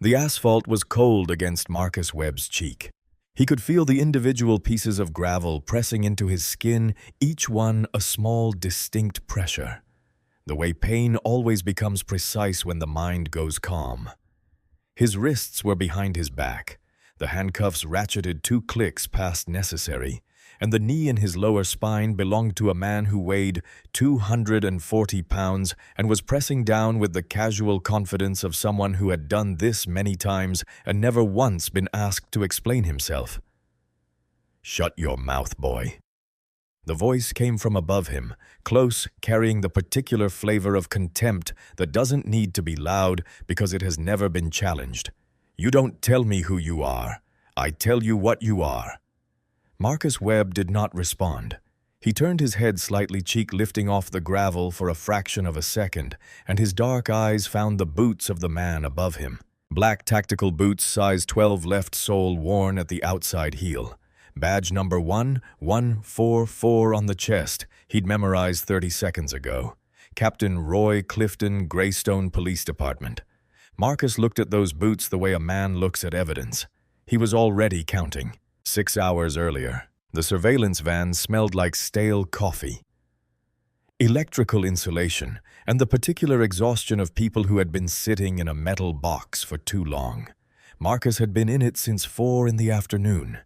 The asphalt was cold against Marcus Webb's cheek. He could feel the individual pieces of gravel pressing into his skin, each one a small, distinct pressure. The way pain always becomes precise when the mind goes calm. His wrists were behind his back, the handcuffs ratcheted 2 clicks past necessary, and the knee in his lower spine belonged to a man who weighed 240 pounds and was pressing down with the casual confidence of someone who had done this many times and never once been asked to explain himself. "Shut your mouth, boy." The voice came from above him, close, carrying the particular flavor of contempt that doesn't need to be loud because it has never been challenged. "You don't tell me who you are. I tell you what you are." Marcus Webb did not respond. He turned his head slightly, cheek lifting off the gravel for a fraction of a second, and his dark eyes found the boots of the man above him. Black tactical boots, size 12 left sole worn at the outside heel. Badge number 1144 on the chest, he'd memorized 30 seconds ago. Captain Roy Clifton, Greystone Police Department. Marcus looked at those boots the way a man looks at evidence. He was already counting. 6 hours earlier, the surveillance van smelled like stale coffee. Electrical insulation, and the particular exhaustion of people who had been sitting in a metal box for too long. Marcus had been in it since 4 in the afternoon.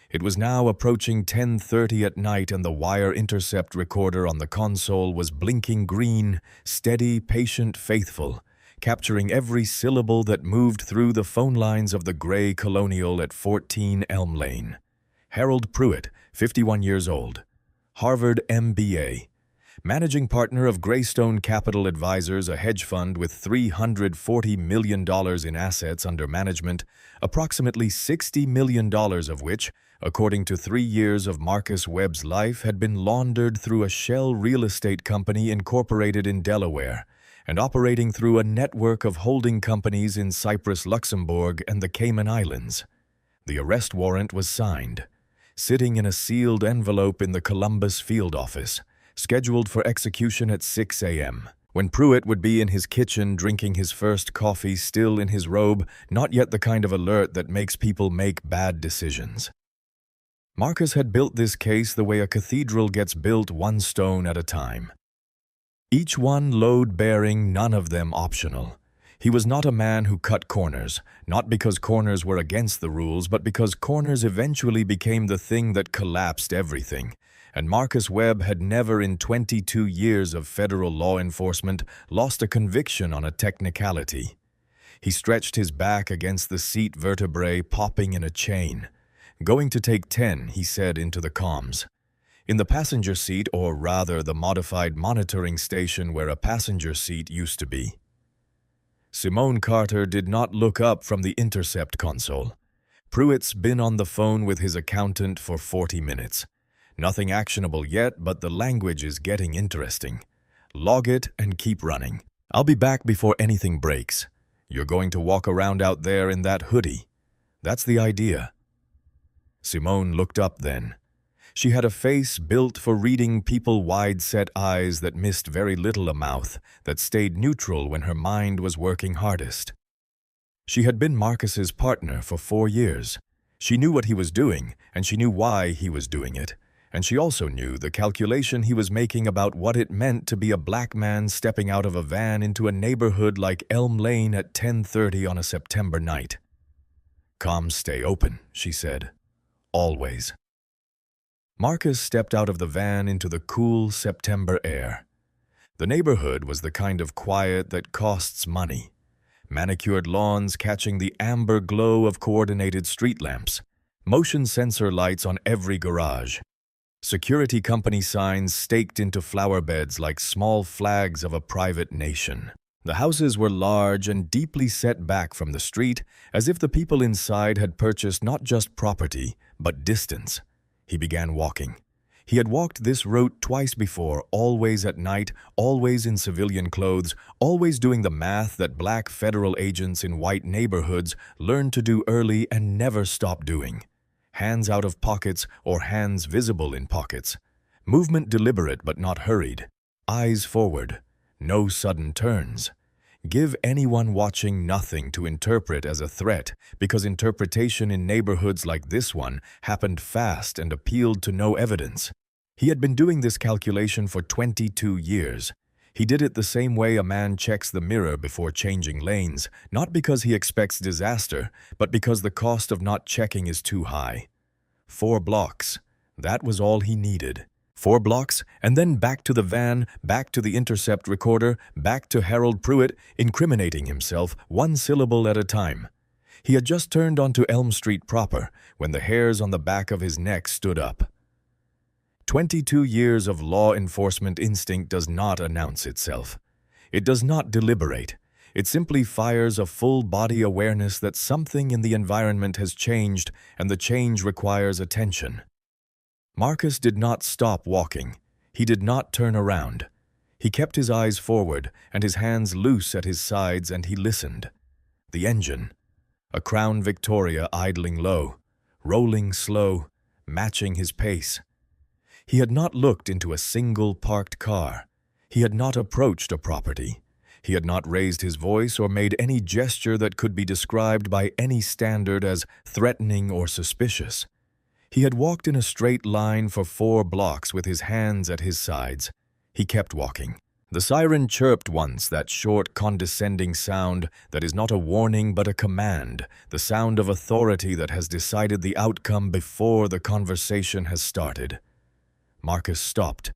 It was now approaching 10:30 at night, and the wire intercept recorder on the console was blinking green, steady, patient, faithful, capturing every syllable that moved through the phone lines of the gray Colonial at 14 Elm Lane. Harold Pruitt, 51 years old. Harvard MBA. Managing partner of Greystone Capital Advisors, a hedge fund with $340 million in assets under management, approximately $60 million of which, according to 3 years of Marcus Webb's life, had been laundered through a shell real estate company incorporated in Delaware and operating through a network of holding companies in Cyprus, Luxembourg, and the Cayman Islands. The arrest warrant was signed, sitting in a sealed envelope in the Columbus field office, scheduled for execution at 6 a.m., when Pruitt would be in his kitchen drinking his first coffee, still in his robe, not yet the kind of alert that makes people make bad decisions. Marcus had built this case the way a cathedral gets built, one stone at a time. Each one load-bearing, none of them optional. He was not a man who cut corners, not because corners were against the rules, but because corners eventually became the thing that collapsed everything. And Marcus Webb had never in 22 years of federal law enforcement lost a conviction on a technicality. He stretched his back against the seat vertebrae, popping in a chain. "Going to take 10, he said into the comms. In the passenger seat, or rather the modified monitoring station where a passenger seat used to be. Simone Carter did not look up from the intercept console. Pruitt's been on the phone with his accountant for 40 minutes. Nothing actionable yet, but the language is getting interesting. Log it and keep running. I'll be back before anything breaks. You're going to walk around out there in that hoodie. That's the idea." Simone looked up then. She had a face built for reading people, wide-set eyes that missed very little, a mouth that stayed neutral when her mind was working hardest. She had been Marcus's partner for 4 years. She knew what he was doing, and she knew why he was doing it. And she also knew the calculation he was making about what it meant to be a black man stepping out of a van into a neighborhood like Elm Lane at 10:30 on a September night. "Comms stay open," she said. "Always." Marcus stepped out of the van into the cool September air. The neighborhood was the kind of quiet that costs money. Manicured lawns catching the amber glow of coordinated street lamps. Motion sensor lights on every garage. Security company signs staked into flower beds like small flags of a private nation. The houses were large and deeply set back from the street, as if the people inside had purchased not just property, but distance. He began walking. He had walked this route twice before, always at night, always in civilian clothes, always doing the math that black federal agents in white neighborhoods learned to do early and never stop doing. Hands out of pockets or hands visible in pockets. Movement deliberate but not hurried. Eyes forward. No sudden turns. Give anyone watching nothing to interpret as a threat, because interpretation in neighborhoods like this one happened fast and appealed to no evidence. He had been doing this calculation for 22 years. He did it the same way a man checks the mirror before changing lanes, not because he expects disaster, but because the cost of not checking is too high. 4 blocks. That was all he needed. 4 blocks, and then back to the van, back to the intercept recorder, back to Harold Pruitt, incriminating himself 1 syllable at a time. He had just turned onto Elm Street proper when the hairs on the back of his neck stood up. 22 years of law enforcement instinct does not announce itself. It does not deliberate. It simply fires a full-body awareness that something in the environment has changed and the change requires attention. Marcus did not stop walking. He did not turn around. He kept his eyes forward and his hands loose at his sides, and he listened. The engine. A Crown Victoria idling low, rolling slow, matching his pace. He had not looked into a single parked car. He had not approached a property. He had not raised his voice or made any gesture that could be described by any standard as threatening or suspicious. He had walked in a straight line for 4 blocks with his hands at his sides. He kept walking. The siren chirped once, that short, condescending sound that is not a warning but a command, the sound of authority that has decided the outcome before the conversation has started. Marcus stopped.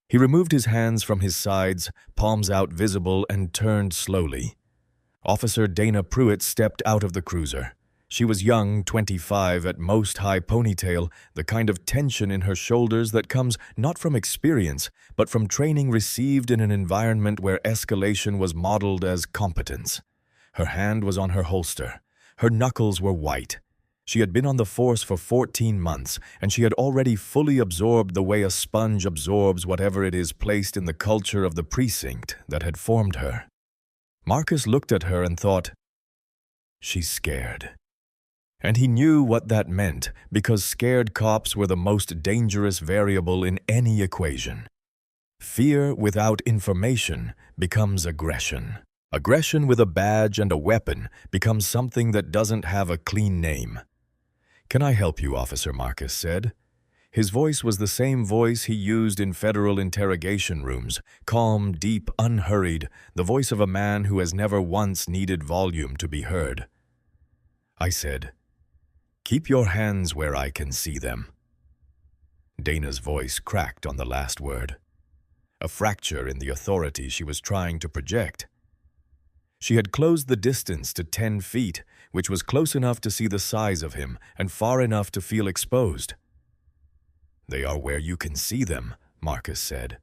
He removed his hands from his sides, palms out visible, and turned slowly. Officer Dana Pruitt stepped out of the cruiser. She was young, 25, at most high ponytail, the kind of tension in her shoulders that comes not from experience, but from training received in an environment where escalation was modeled as competence. Her hand was on her holster. Her knuckles were white. She had been on the force for 14 months, and she had already fully absorbed the way a sponge absorbs whatever it is placed in the culture of the precinct that had formed her. Marcus looked at her and thought, "She's scared." And he knew what that meant, because scared cops were the most dangerous variable in any equation. Fear without information becomes aggression. Aggression with a badge and a weapon becomes something that doesn't have a clean name. "Can I help you, officer?" Marcus said. His voice was the same voice he used in federal interrogation rooms, calm, deep, unhurried, the voice of a man who has never once needed volume to be heard. I said, "Keep your hands where I can see them." Dana's voice cracked on the last word, a fracture in the authority she was trying to project. She had closed the distance to 10 feet, which was close enough to see the size of him and far enough to feel exposed. "They are where you can see them," Marcus said.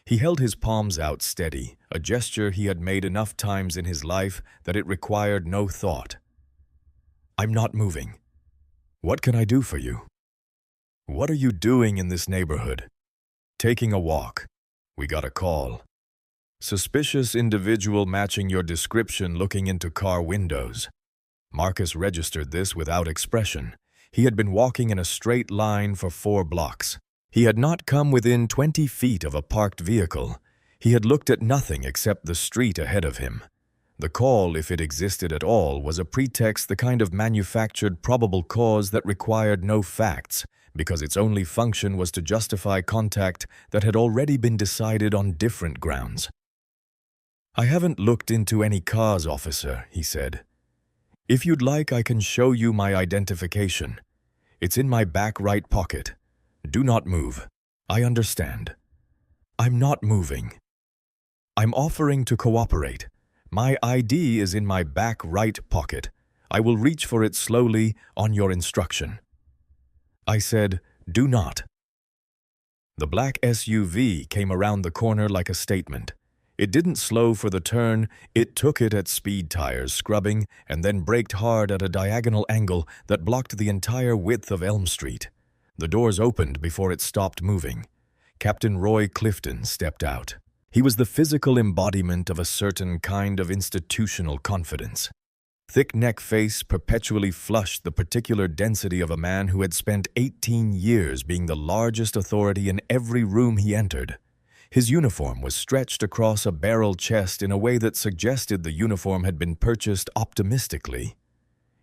He held his palms out steady, a gesture he had made enough times in his life that it required no thought. "I'm not moving. What can I do for you?" "What are you doing in this neighborhood?" "Taking a walk. We got a call. Suspicious individual matching your description looking into car windows." Marcus registered this without expression. He had been walking in a straight line for 4 blocks. He had not come within 20 feet of a parked vehicle. He had looked at nothing except the street ahead of him. The call, if it existed at all, was a pretext, the kind of manufactured probable cause that required no facts, because its only function was to justify contact that had already been decided on different grounds. "I haven't looked into any cars, officer," he said. "If you'd like, I can show you my identification. It's in my back right pocket. Do not move. I understand." "I'm not moving. I'm offering to cooperate. My ID is in my back right pocket. I will reach for it slowly on your instruction." I said, "Do not." The black SUV came around the corner like a statement. It didn't slow for the turn, it took it at speed tires, scrubbing, and then braked hard at a diagonal angle that blocked the entire width of Elm Street. The doors opened before it stopped moving. Captain Roy Clifton stepped out. He was the physical embodiment of a certain kind of institutional confidence. Thick neck face perpetually flushed the particular density of a man who had spent 18 years being the largest authority in every room he entered. His uniform was stretched across a barrel chest in a way that suggested the uniform had been purchased optimistically.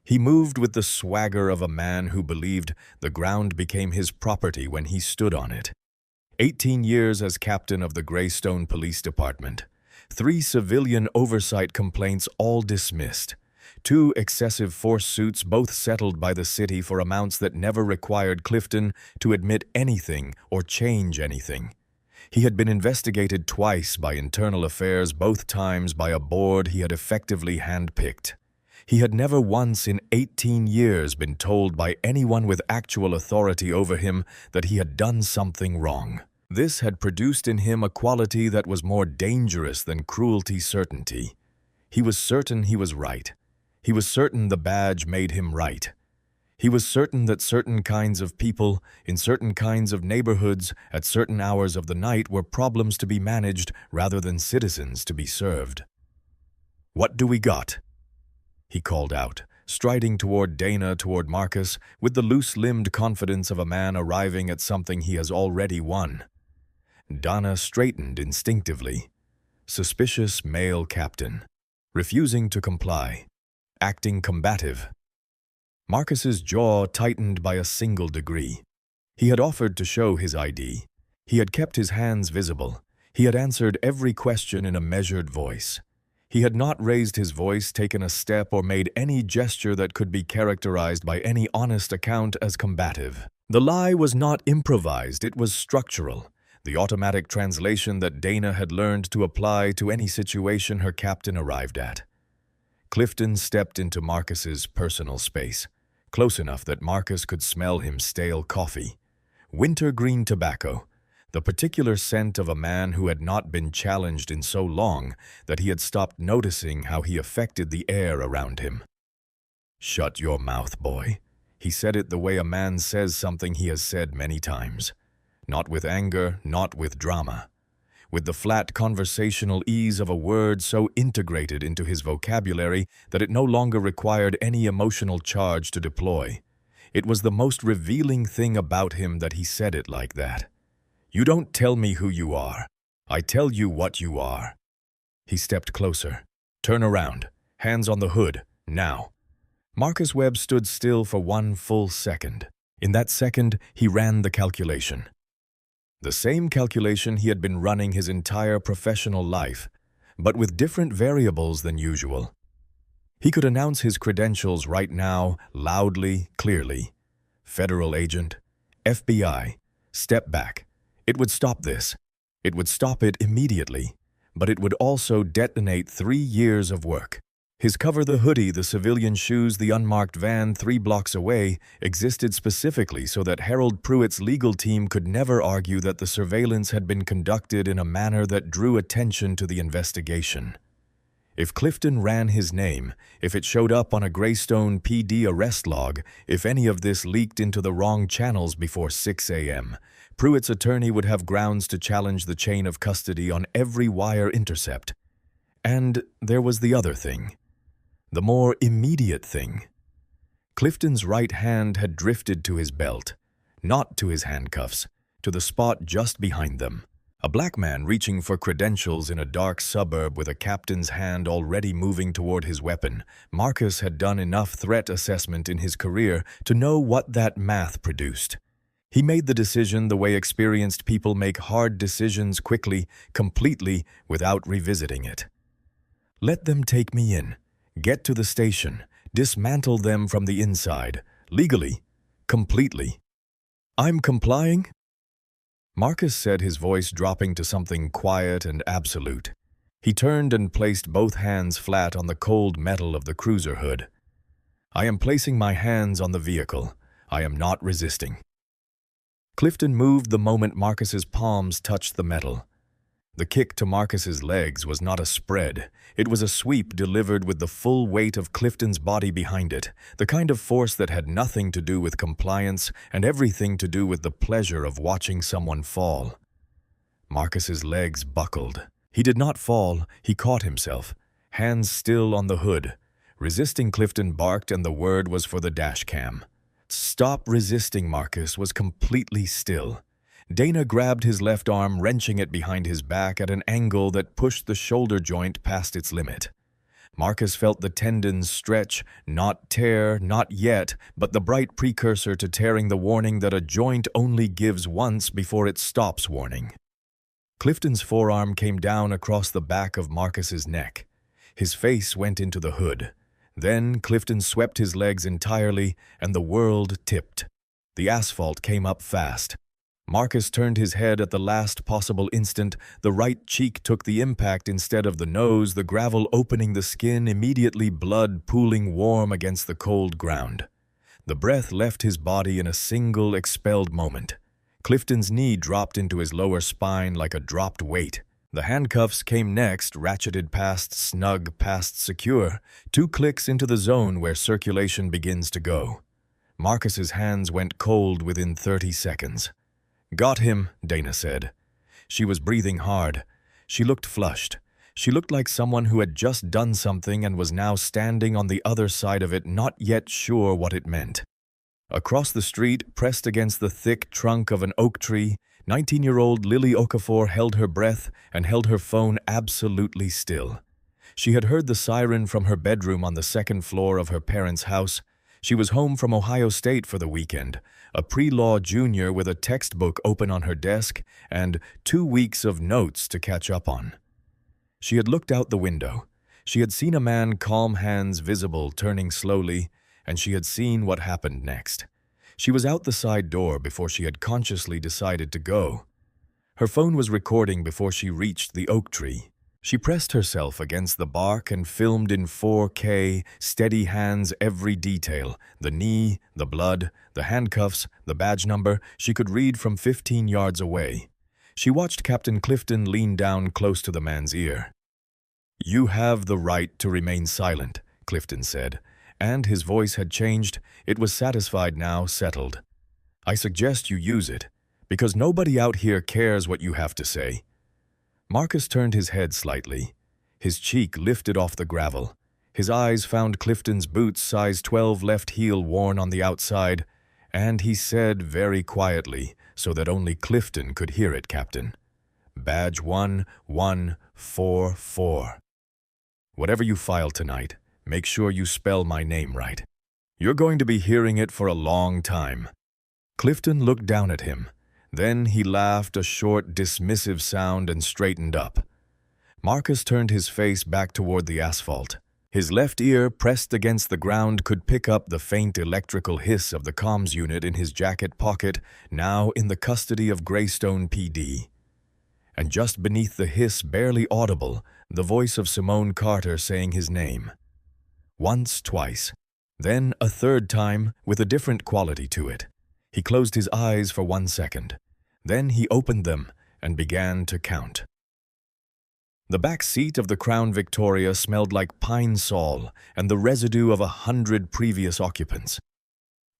He moved with the swagger of a man who believed the ground became his property when he stood on it. 18 years as captain of the Greystone Police Department. 3 civilian oversight complaints all dismissed. 2 excessive force suits both settled by the city for amounts that never required Clifton to admit anything or change anything. He had been investigated twice by internal affairs, both times by a board he had effectively handpicked. He had never once in 18 years been told by anyone with actual authority over him that he had done something wrong. This had produced in him a quality that was more dangerous than cruelty certainty. He was certain he was right. He was certain the badge made him right. He was certain that certain kinds of people, in certain kinds of neighborhoods, at certain hours of the night were problems to be managed rather than citizens to be served. "What do we got?" he called out, striding toward Marcus with the loose-limbed confidence of a man arriving at something he has already won. Dana straightened instinctively. Suspicious male captain, refusing to comply, acting combative. Marcus's jaw tightened by a single degree. He had offered to show his ID. He had kept his hands visible. He had answered every question in a measured voice. He had not raised his voice, taken a step, or made any gesture that could be characterized by any honest account as combative. The lie was not improvised, it was structural, the automatic translation that Dana had learned to apply to any situation her captain arrived at. Clifton stepped into Marcus's personal space, close enough that Marcus could smell him stale coffee, wintergreen tobacco, the particular scent of a man who had not been challenged in so long that he had stopped noticing how he affected the air around him. "Shut your mouth, boy." He said it the way a man says something he has said many times. Not with anger, not with drama. With the flat conversational ease of a word so integrated into his vocabulary that it no longer required any emotional charge to deploy. It was the most revealing thing about him that he said it like that. "You don't tell me who you are. I tell you what you are." He stepped closer. "Turn around. Hands on the hood. Now." Marcus Webb stood still for 1 full second. In that second, he ran the calculation. The same calculation he had been running his entire professional life, but with different variables than usual. He could announce his credentials right now, loudly, clearly. Federal agent, FBI, step back. It would stop this. It would stop it immediately, but it would also detonate 3 years of work. His cover the hoodie, the civilian shoes, the unmarked van 3 blocks away existed specifically so that Harold Pruitt's legal team could never argue that the surveillance had been conducted in a manner that drew attention to the investigation. If Clifton ran his name, if it showed up on a Greystone PD arrest log, if any of this leaked into the wrong channels before 6 a.m., Pruitt's attorney would have grounds to challenge the chain of custody on every wire intercept. And there was the other thing. The more immediate thing. Clifton's right hand had drifted to his belt, not to his handcuffs, to the spot just behind them. A black man reaching for credentials in a dark suburb with a captain's hand already moving toward his weapon. Marcus had done enough threat assessment in his career to know what that math produced. He made the decision the way experienced people make hard decisions quickly, completely, without revisiting it. Let them take me in. Get to the station, dismantle them from the inside, legally, completely. "I'm complying?" Marcus said, his voice dropping to something quiet and absolute. He turned and placed both hands flat on the cold metal of the cruiser hood. "I am placing my hands on the vehicle. I am not resisting." Clifton moved the moment Marcus's palms touched the metal. The kick to Marcus's legs was not a spread. It was a sweep delivered with the full weight of Clifton's body behind it, the kind of force that had nothing to do with compliance and everything to do with the pleasure of watching someone fall. Marcus's legs buckled. He did not fall, he caught himself, hands still on the hood. Resisting, Clifton barked, and the word was for the dash cam. "Stop resisting." Marcus was completely still. Dana grabbed his left arm, wrenching it behind his back at an angle that pushed the shoulder joint past its limit. Marcus felt the tendons stretch, not tear, not yet, but the bright precursor to tearing, the warning that a joint only gives once before it stops warning. Clifton's forearm came down across the back of Marcus's neck. His face went into the hood. Then Clifton swept his legs entirely, and the world tipped. The asphalt came up fast. Marcus turned his head at the last possible instant. The right cheek took the impact instead of the nose, the gravel opening the skin, immediately blood pooling warm against the cold ground. The breath left his body in a single expelled moment. Clifton's knee dropped into his lower spine like a dropped weight. The handcuffs came next, ratcheted past snug, past secure, 2 clicks into the zone where circulation begins to go. Marcus's hands went cold within 30 seconds. "Got him," Dana said. She was breathing hard. She looked flushed. She looked like someone who had just done something and was now standing on the other side of it, not yet sure what it meant. Across the street, pressed against the thick trunk of an oak tree, 19-year-old Lily Okafor held her breath and held her phone absolutely still. She had heard the siren from her bedroom on the 2nd floor of her parents' house. She was home from Ohio State for the weekend, a pre-law junior with a textbook open on her desk and 2 weeks of notes to catch up on. She had looked out the window. She had seen a man, calm hands visible, turning slowly, and she had seen what happened next. She was out the side door before she had consciously decided to go. Her phone was recording before she reached the oak tree. She pressed herself against the bark and filmed in 4K, steady hands, every detail, the knee, the blood, the handcuffs, the badge number. She could read from 15 yards away. She watched Captain Clifton lean down close to the man's ear. "You have the right to remain silent," Clifton said, and his voice had changed. It was satisfied now, settled. "I suggest you use it, because nobody out here cares what you have to say." Marcus turned his head slightly. His cheek lifted off the gravel. His eyes found Clifton's boots, size 12 left heel worn on the outside, and he said very quietly, so that only Clifton could hear it, "Captain. Badge 1144. Whatever you file tonight, make sure you spell my name right. You're going to be hearing it for a long time." Clifton looked down at him. Then he laughed, a short, dismissive sound, and straightened up. Marcus turned his face back toward the asphalt. His left ear, pressed against the ground, could pick up the faint electrical hiss of the comms unit in his jacket pocket, now in the custody of Greystone PD. And just beneath the hiss, barely audible, the voice of Simone Carter saying his name. Once, twice. Then a third time, with a different quality to it. He closed his eyes for 1 second. Then he opened them and began to count. The back seat of the Crown Victoria smelled like pine sol and the residue of 100 previous occupants.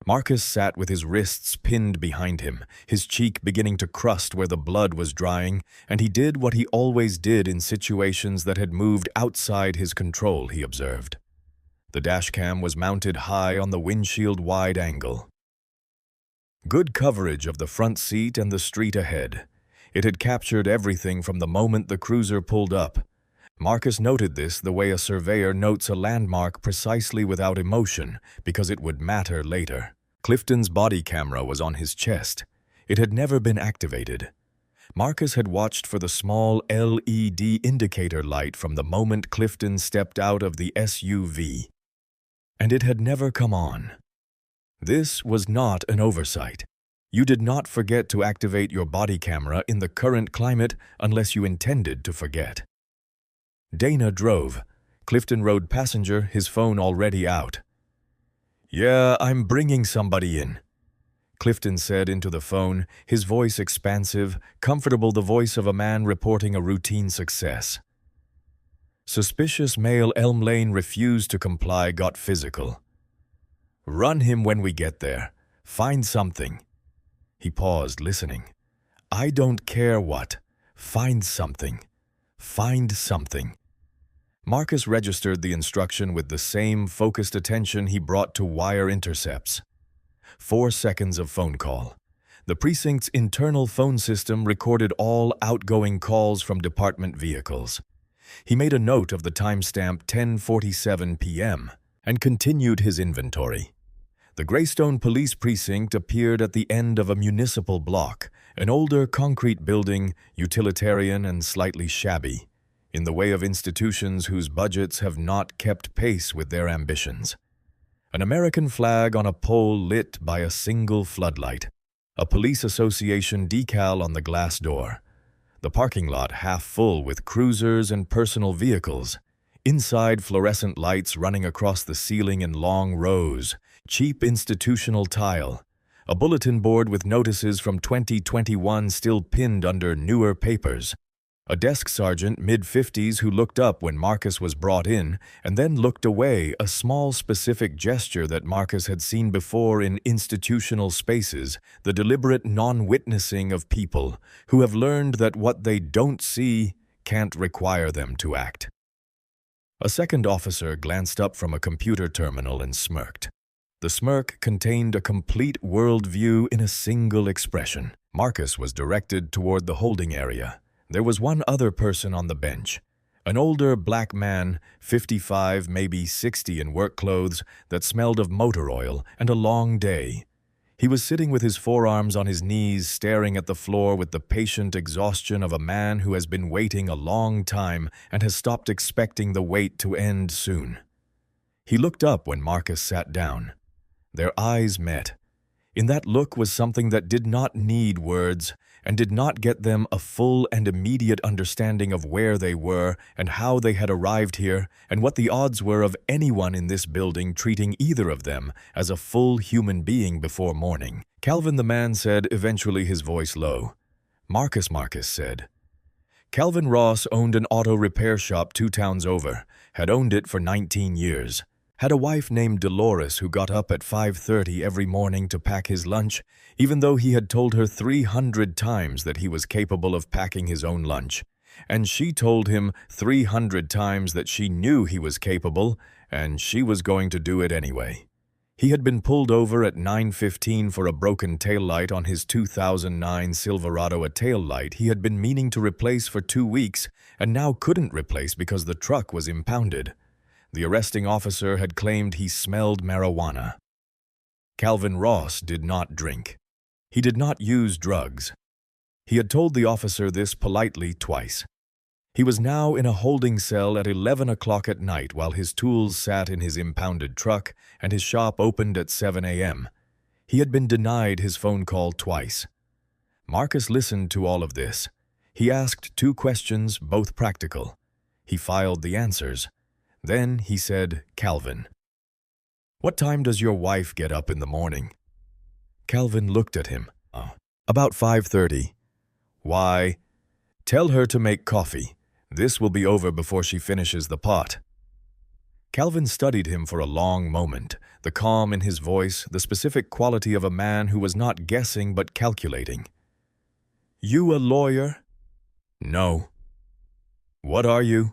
Marcus sat with his wrists pinned behind him, his cheek beginning to crust where the blood was drying, and he did what he always did in situations that had moved outside his control, he observed. The dashcam was mounted high on the windshield wide angle. Good coverage of the front seat and the street ahead. It had captured everything from the moment the cruiser pulled up. Marcus noted this the way a surveyor notes a landmark precisely without emotion, because it would matter later. Clifton's body camera was on his chest. It had never been activated. Marcus had watched for the small LED indicator light from the moment Clifton stepped out of the SUV. And it had never come on. This was not an oversight. You did not forget to activate your body camera in the current climate unless you intended to forget. Dana drove. Clifton rode passenger, his phone already out. "Yeah, I'm bringing somebody in," Clifton said into the phone, his voice expansive, comfortable, the voice of a man reporting a routine success. Suspicious male Elm Lane refused to comply, got physical. "Run him when we get there. Find something." He paused, listening. "I don't care what. Find something. Find something." Marcus registered the instruction with the same focused attention he brought to wire intercepts. 4 seconds of phone call. The precinct's internal phone system recorded all outgoing calls from department vehicles. He made a note of the timestamp 10:47 p.m. and continued his inventory. The Greystone Police Precinct appeared at the end of a municipal block, an older concrete building, utilitarian and slightly shabby, in the way of institutions whose budgets have not kept pace with their ambitions. An American flag on a pole lit by a single floodlight, a police association decal on the glass door, the parking lot half full with cruisers and personal vehicles, inside fluorescent lights running across the ceiling in long rows, cheap institutional tile, a bulletin board with notices from 2021 still pinned under newer papers, a desk sergeant mid-50s who looked up when Marcus was brought in and then looked away, a small specific gesture that Marcus had seen before in institutional spaces, the deliberate non-witnessing of people who have learned that what they don't see can't require them to act. A second officer glanced up from a computer terminal and smirked. The smirk contained a complete worldview in a single expression. Marcus was directed toward the holding area. There was one other person on the bench, an older black man, 55, maybe 60 in work clothes that smelled of motor oil and a long day. He was sitting with his forearms on his knees, staring at the floor with the patient exhaustion of a man who has been waiting a long time and has stopped expecting the wait to end soon. He looked up when Marcus sat down. Their eyes met. In that look was something that did not need words and did not get them a full and immediate understanding of where they were and how they had arrived here and what the odds were of anyone in this building treating either of them as a full human being before morning. Calvin, the man said, eventually his voice low. Marcus said. Calvin Ross owned an auto repair shop 2 towns over, had owned it for 19 years. Had a wife named Dolores who got up at 5:30 every morning to pack his lunch, even though he had told her 300 times that he was capable of packing his own lunch. And she told him 300 times that she knew he was capable, and she was going to do it anyway. He had been pulled over at 9:15 for a broken taillight on his 2009 Silverado, a taillight he had been meaning to replace for 2 weeks and now couldn't replace because the truck was impounded. The arresting officer had claimed he smelled marijuana. Calvin Ross did not drink. He did not use drugs. He had told the officer this politely twice. He was now in a holding cell at 11 o'clock at night while his tools sat in his impounded truck and his shop opened at 7 a.m. He had been denied his phone call twice. Marcus listened to all of this. He asked 2 questions, both practical. He filed the answers. Then he said, Calvin, what time does your wife get up in the morning? Calvin looked at him. About 5:30. Why? Tell her to make coffee. This will be over before she finishes the pot. Calvin studied him for a long moment, the calm in his voice, the specific quality of a man who was not guessing but calculating. You a lawyer? No. What are you?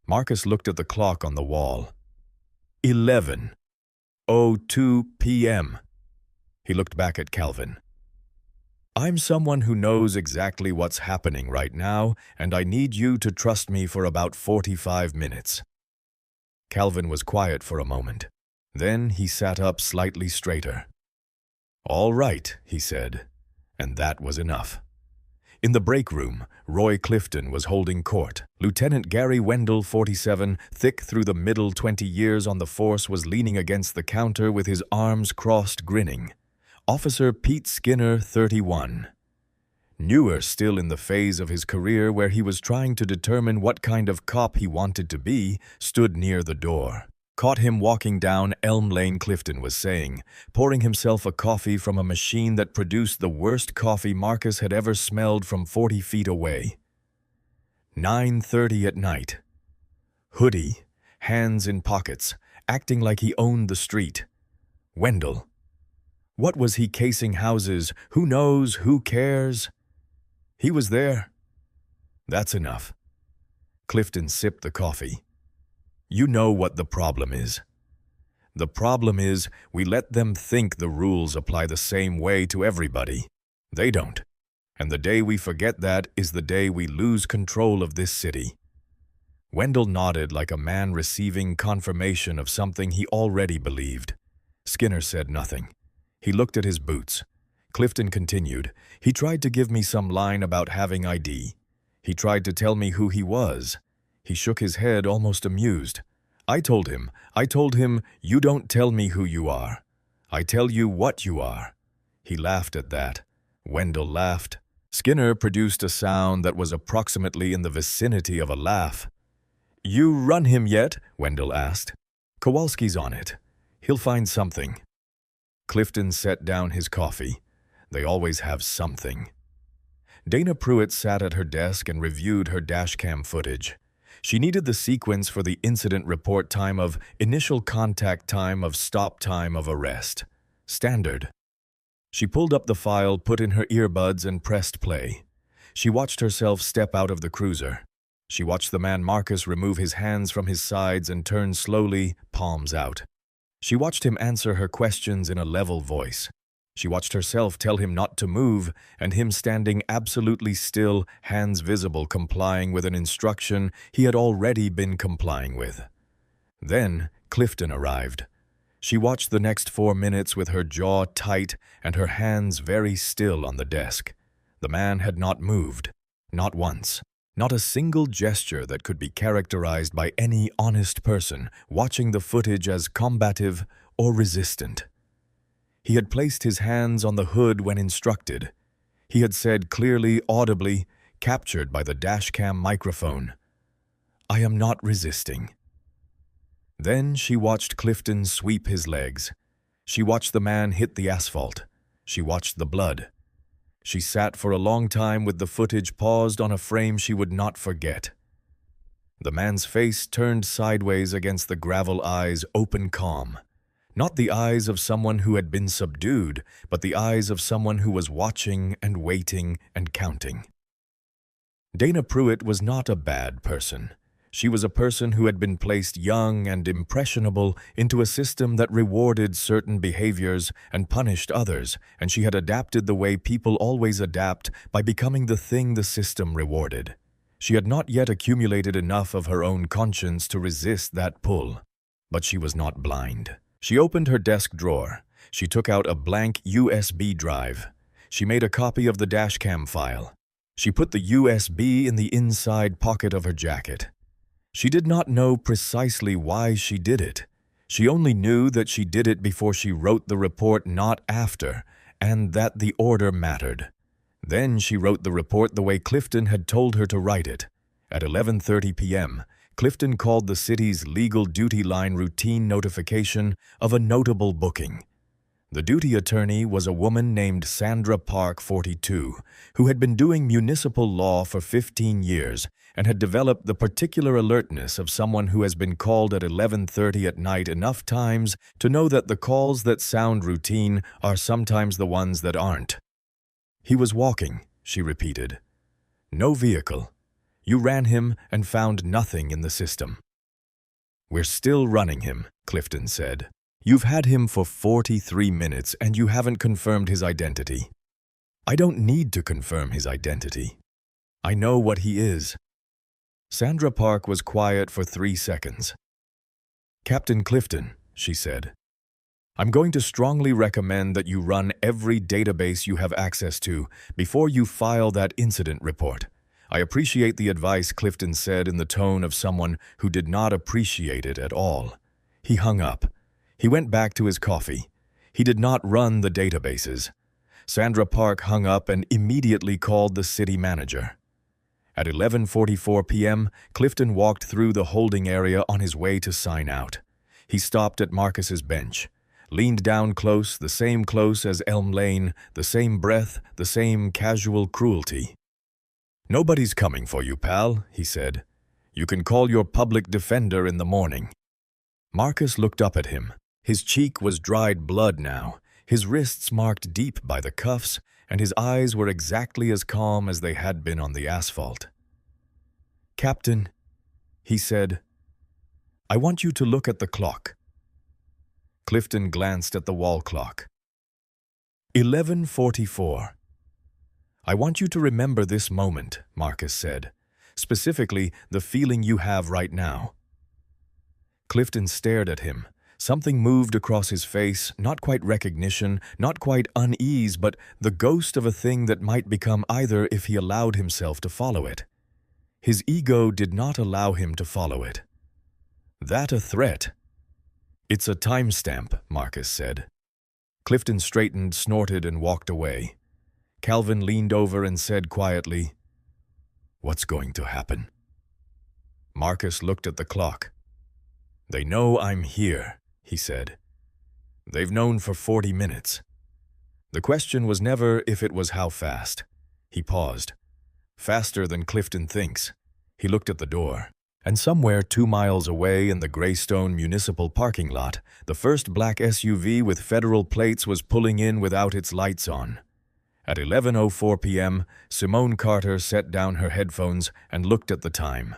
Marcus looked at the clock on the wall. 11:02 p.m. He looked back at Calvin. I'm someone who knows exactly what's happening right now, and I need you to trust me for about 45 minutes. Calvin was quiet for a moment. Then he sat up slightly straighter. All right, he said, and that was enough. In the break room, Roy Clifton was holding court. Lieutenant Gary Wendell, 47, thick through the middle 20 years on the force, was leaning against the counter with his arms crossed, grinning. Officer Pete Skinner, 31. Newer still in the phase of his career where he was trying to determine what kind of cop he wanted to be, stood near the door. Caught him walking down Elm Lane, Clifton was saying, pouring himself a coffee from a machine that produced the worst coffee Marcus had ever smelled from 40 feet away. 9:30 at night. Hoodie, hands in pockets, acting like he owned the street. Wendell. What was he casing houses? Who knows? Who cares? He was there. That's enough. Clifton sipped the coffee. You know what the problem is. The problem is, we let them think the rules apply the same way to everybody. They don't. And the day we forget that is the day we lose control of this city. Wendell nodded like a man receiving confirmation of something he already believed. Skinner said nothing. He looked at his boots. Clifton continued. He tried to give me some line about having ID. He tried to tell me who he was. He shook his head, almost amused. I told him, you don't tell me who you are. I tell you what you are. He laughed at that. Wendell laughed. Skinner produced a sound that was approximately in the vicinity of a laugh. You run him yet? Wendell asked. Kowalski's on it. He'll find something. Clifton set down his coffee. They always have something. Dana Pruitt sat at her desk and reviewed her dashcam footage. She needed the sequence for the incident report time of initial contact time of stop time of arrest. Standard. She pulled up the file, put in her earbuds, and pressed play. She watched herself step out of the cruiser. She watched the man Marcus remove his hands from his sides and turn slowly, palms out. She watched him answer her questions in a level voice. She watched herself tell him not to move, and him standing absolutely still, hands visible, complying with an instruction he had already been complying with. Then Clifton arrived. She watched the next 4 minutes with her jaw tight and her hands very still on the desk. The man had not moved, not once. Not a single gesture that could be characterized by any honest person watching the footage as combative or resistant. He had placed his hands on the hood when instructed. He had said clearly, audibly, captured by the dashcam microphone, I am not resisting. Then she watched Clifton sweep his legs. She watched the man hit the asphalt. She watched the blood. She sat for a long time with the footage paused on a frame she would not forget. The man's face turned sideways against the gravel eyes, open calm. Not the eyes of someone who had been subdued, but the eyes of someone who was watching and waiting and counting. Dana Pruitt was not a bad person. She was a person who had been placed young and impressionable into a system that rewarded certain behaviors and punished others, and she had adapted the way people always adapt by becoming the thing the system rewarded. She had not yet accumulated enough of her own conscience to resist that pull, but she was not blind. She opened her desk drawer. She took out a blank USB drive. She made a copy of the dashcam file. She put the USB in the inside pocket of her jacket. She did not know precisely why she did it. She only knew that she did it before she wrote the report, not after, and that the order mattered. Then she wrote the report the way Clifton had told her to write it. At 11:30 p.m., Clifton called the city's legal duty line routine notification of a notable booking. The duty attorney was a woman named Sandra Park, 42, who had been doing municipal law for 15 years and had developed the particular alertness of someone who has been called at 11:30 at night enough times to know that the calls that sound routine are sometimes the ones that aren't. He was walking, she repeated. No vehicle. You ran him and found nothing in the system. We're still running him, Clifton said. You've had him for 43 minutes and you haven't confirmed his identity. I don't need to confirm his identity. I know what he is. Sandra Park was quiet for 3 seconds. Captain Clifton, she said, I'm going to strongly recommend that you run every database you have access to before you file that incident report. I appreciate the advice, Clifton said in the tone of someone who did not appreciate it at all. He hung up. He went back to his coffee. He did not run the databases. Sandra Park hung up and immediately called the city manager. At 11:44 p.m., Clifton walked through the holding area on his way to sign out. He stopped at Marcus's bench, leaned down close, the same close as Elm Lane, the same breath, the same casual cruelty. Nobody's coming for you, pal, he said. You can call your public defender in the morning. Marcus looked up at him. His cheek was dried blood now, his wrists marked deep by the cuffs, and his eyes were exactly as calm as they had been on the asphalt. Captain, he said, I want you to look at the clock. Clifton glanced at the wall clock. 11:44. "I want you to remember this moment," Marcus said. "Specifically, the feeling you have right now." Clifton stared at him. Something moved across his face, not quite recognition, not quite unease, but the ghost of a thing that might become either if he allowed himself to follow it. His ego did not allow him to follow it. "That a threat?" "It's a timestamp," Marcus said. Clifton straightened, snorted, and walked away. Calvin leaned over and said quietly, "What's going to happen?" Marcus looked at the clock. "They know I'm here," he said. "They've known for 40 minutes. The question was never if it was how fast." He paused. "Faster than Clifton thinks." He looked at the door. And somewhere 2 miles away in the Greystone Municipal parking lot, the first black SUV with federal plates was pulling in without its lights on. At 11:04 p.m., Simone Carter set down her headphones and looked at the time.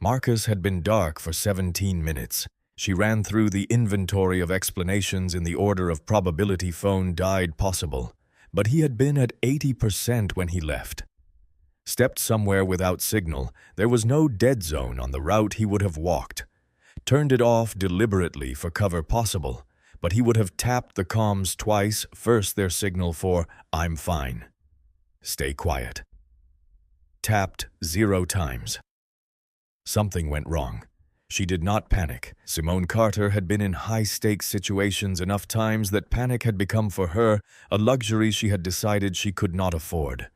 Marcus had been dark for 17 minutes. She ran through the inventory of explanations in the order of probability phone died possible, but he had been at 80% when he left. Stepped somewhere without signal, there was no dead zone on the route he would have walked. Turned it off deliberately for cover possible, but he would have tapped the comms twice, first their signal for, "I'm fine. Stay quiet." Tapped 0 times. Something went wrong. She did not panic. Simone Carter had been in high-stakes situations enough times that panic had become for her a luxury she had decided she could not afford.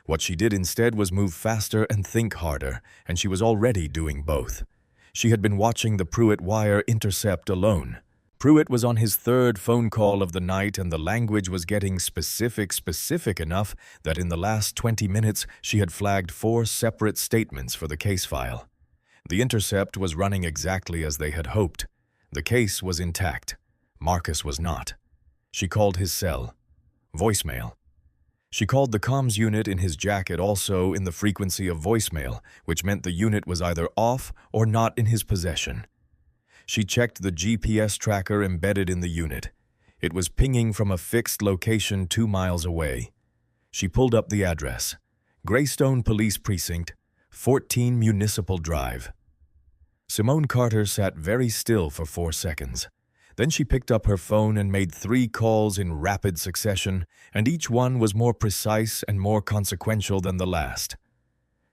What she did instead was move faster and think harder, and she was already doing both. She had been watching the Pruitt wire intercept alone. Pruitt was on his 3rd phone call of the night, and the language was getting specific enough that in the last 20 minutes she had flagged 4 separate statements for the case file. The intercept was running exactly as they had hoped. The case was intact. Marcus was not. She called his cell. Voicemail. She called the comms unit in his jacket also in the frequency of voicemail, which meant the unit was either off or not in his possession. She checked the GPS tracker embedded in the unit. It was pinging from a fixed location 2 miles away. She pulled up the address. Greystone Police Precinct, 14 Municipal Drive. Simone Carter sat very still for 4 seconds. Then she picked up her phone and made 3 calls in rapid succession, and each one was more precise and more consequential than the last.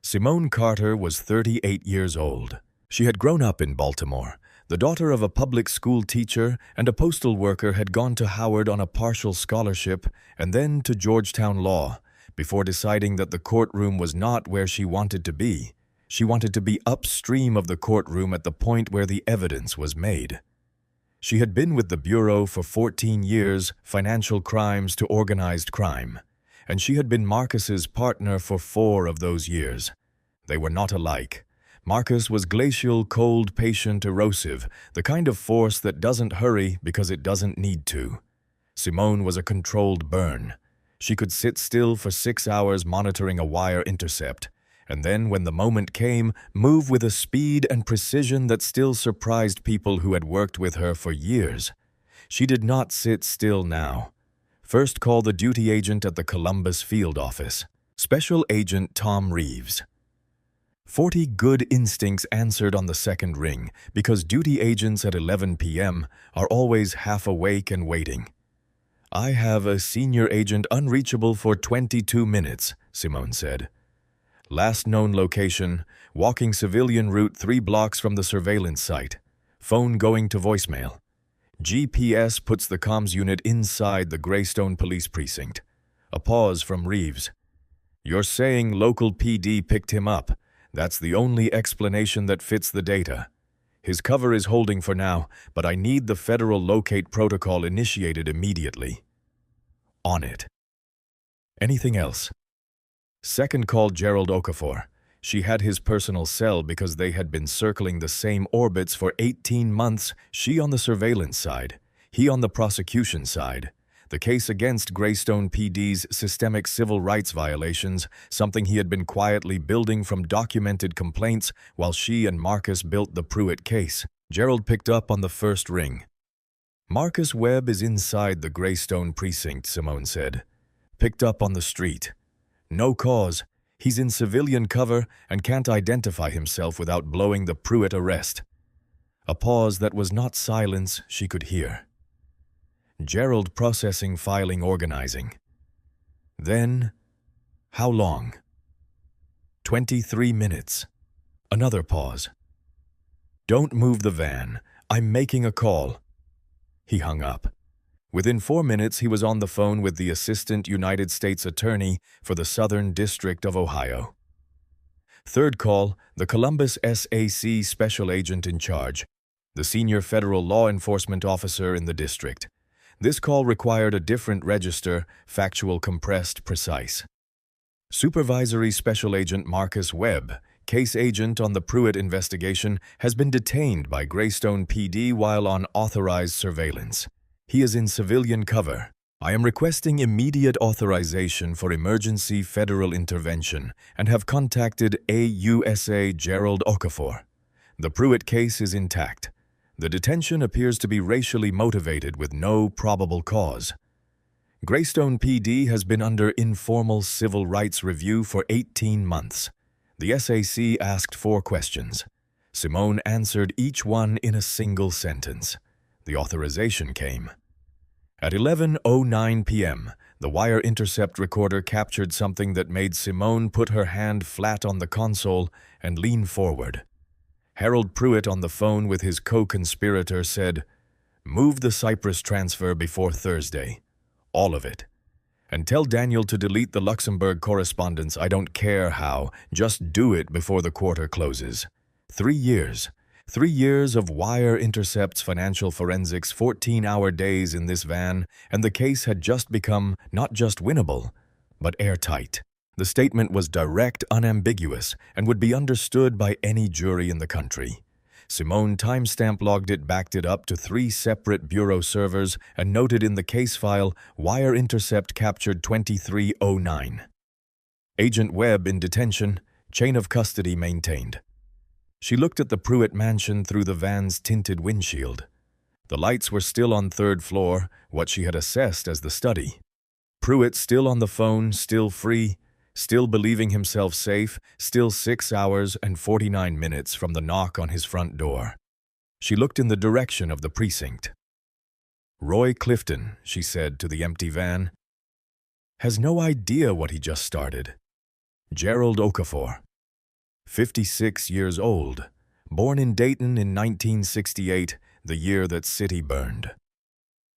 Simone Carter was 38 years old. She had grown up in Baltimore. The daughter of a public school teacher and a postal worker, had gone to Howard on a partial scholarship and then to Georgetown Law, before deciding that the courtroom was not where she wanted to be. She wanted to be upstream of the courtroom at the point where the evidence was made. She had been with the Bureau for 14 years, financial crimes to organized crime, and she had been Marcus's partner for 4 of those years. They were not alike. Marcus was glacial, cold, patient, erosive, the kind of force that doesn't hurry because it doesn't need to. Simone was a controlled burn. She could sit still for 6 hours monitoring a wire intercept, and then, when the moment came, move with a speed and precision that still surprised people who had worked with her for years. She did not sit still now. First, call the duty agent at the Columbus field office, Special Agent Tom Reeves. 40 good instincts answered on the second ring, because duty agents at 11 p.m. are always half awake and waiting. "I have a senior agent unreachable for 22 minutes, Simone said. Last known location, walking civilian route 3 blocks from the surveillance site. Phone going to voicemail. GPS puts the comms unit inside the Greystone Police Precinct." A pause from Reeves. "You're saying local PD picked him up. That's the only explanation that fits the data. His cover is holding for now, but I need the federal locate protocol initiated immediately." On it. "Anything else?" Second called Gerald Okafor. She had his personal cell because they had been circling the same orbits for 18 months, she on the surveillance side, he on the prosecution side. The case against Greystone PD's systemic civil rights violations, something he had been quietly building from documented complaints while she and Marcus built the Pruitt case. Gerald picked up on the first ring. Marcus Webb is inside the Greystone precinct, Simone said. Picked up on the street. No cause. He's in civilian cover and can't identify himself without blowing the Pruitt arrest. A pause that was not silence she could hear. Gerald processing, filing, organizing. Then, how long? 23 minutes. Another pause. Don't move the van. I'm making a call. He hung up. Within 4 minutes, he was on the phone with the Assistant United States Attorney for the Southern District of Ohio. Third call, the Columbus SAC Special Agent in charge, the senior federal law enforcement officer in the district. This call required a different register, factual, compressed, precise. Supervisory Special Agent Marcus Webb, case agent on the Pruitt investigation, has been detained by Greystone PD while on authorized surveillance. He is in civilian cover. I am requesting immediate authorization for emergency federal intervention and have contacted AUSA Gerald Okafor. The Pruitt case is intact. The detention appears to be racially motivated with no probable cause. Greystone PD has been under informal civil rights review for 18 months. The SAC asked 4 questions. Simone answered each one in a single sentence. The authorization came. At 11:09 p.m., the wire intercept recorder captured something that made Simone put her hand flat on the console and lean forward. Harold Pruitt, on the phone with his co-conspirator, said, "Move the Cyprus transfer before Thursday. All of it. And tell Daniel to delete the Luxembourg correspondence. I don't care how. Just do it before the quarter closes. 3 years. 3 years of wire intercepts, financial forensics, 14-hour days in this van, and the case had just become not just winnable, but airtight. The statement was direct, unambiguous, and would be understood by any jury in the country. Simone timestamp logged it, backed it up to 3 separate bureau servers, and noted in the case file, wire intercept captured 23:09. Agent Webb in detention, chain of custody maintained. She looked at the Pruitt mansion through the van's tinted windshield. The lights were still on 3rd floor, what she had assessed as the study. Pruitt still on the phone, still free, still believing himself safe, still 6 hours and 49 minutes from the knock on his front door. She looked in the direction of the precinct. Roy Clifton, she said to the empty van, has no idea what he just started. Gerald Okafor, 56 years old, born in Dayton in 1968, the year that city burned.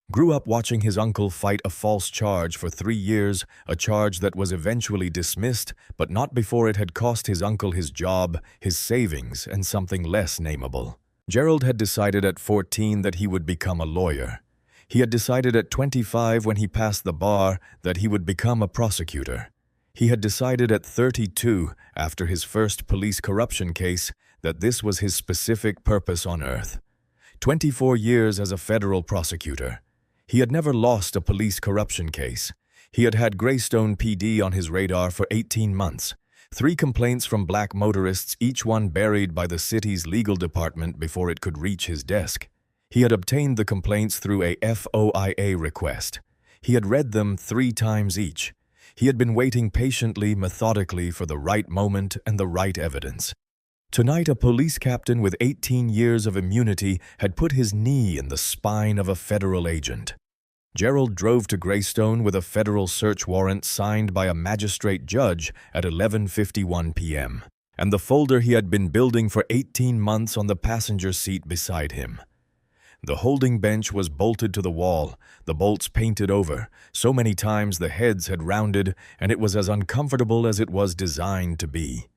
Grew up watching his uncle fight a false charge for 3 years, a charge that was eventually dismissed, but not before it had cost his uncle his job, his savings, and something less nameable. Gerald had decided at 14 that he would become a lawyer. He had decided at 25 when he passed the bar that he would become a prosecutor. He had decided at 32, after his first police corruption case, that this was his specific purpose on earth. 24 years as a federal prosecutor. He had never lost a police corruption case. He had had Greystone PD on his radar for 18 months. 3 complaints from black motorists, each one buried by the city's legal department before it could reach his desk. He had obtained the complaints through a FOIA request. He had read them 3 times each. He had been waiting patiently, methodically for the right moment and the right evidence. Tonight, a police captain with 18 years of immunity had put his knee in the spine of a federal agent. Gerald drove to Greystone with a federal search warrant signed by a magistrate judge at 11:51 p.m., and the folder he had been building for 18 months on the passenger seat beside him. The holding bench was bolted to the wall, the bolts painted over. So many times the heads had rounded, and it was as uncomfortable as it was designed to be.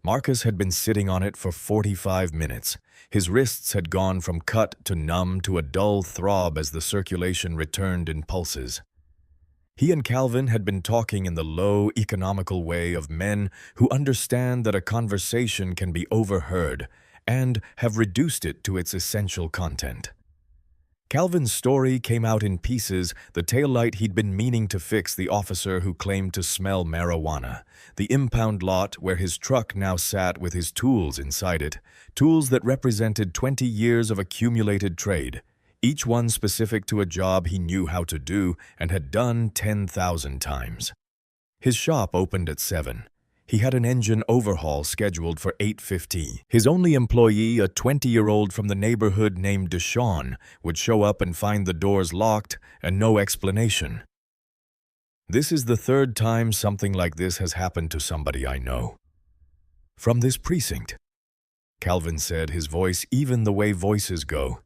Marcus had been sitting on it for 45 minutes. His wrists had gone from cut to numb to a dull throb as the circulation returned in pulses. He and Calvin had been talking in the low, economical way of men who understand that a conversation can be overheard and have reduced it to its essential content. Calvin's story came out in pieces, the taillight he'd been meaning to fix the officer who claimed to smell marijuana, the impound lot where his truck now sat with his tools inside it, tools that represented 20 years of accumulated trade, each one specific to a job he knew how to do and had done 10,000 times. His shop opened at 7. He had an engine overhaul scheduled for 8:50. His only employee, a 20-year-old from the neighborhood named Deshawn, would show up and find the doors locked and no explanation. This is the third time something like this has happened to somebody I know. From this precinct, Calvin said, his voice even the way voices go.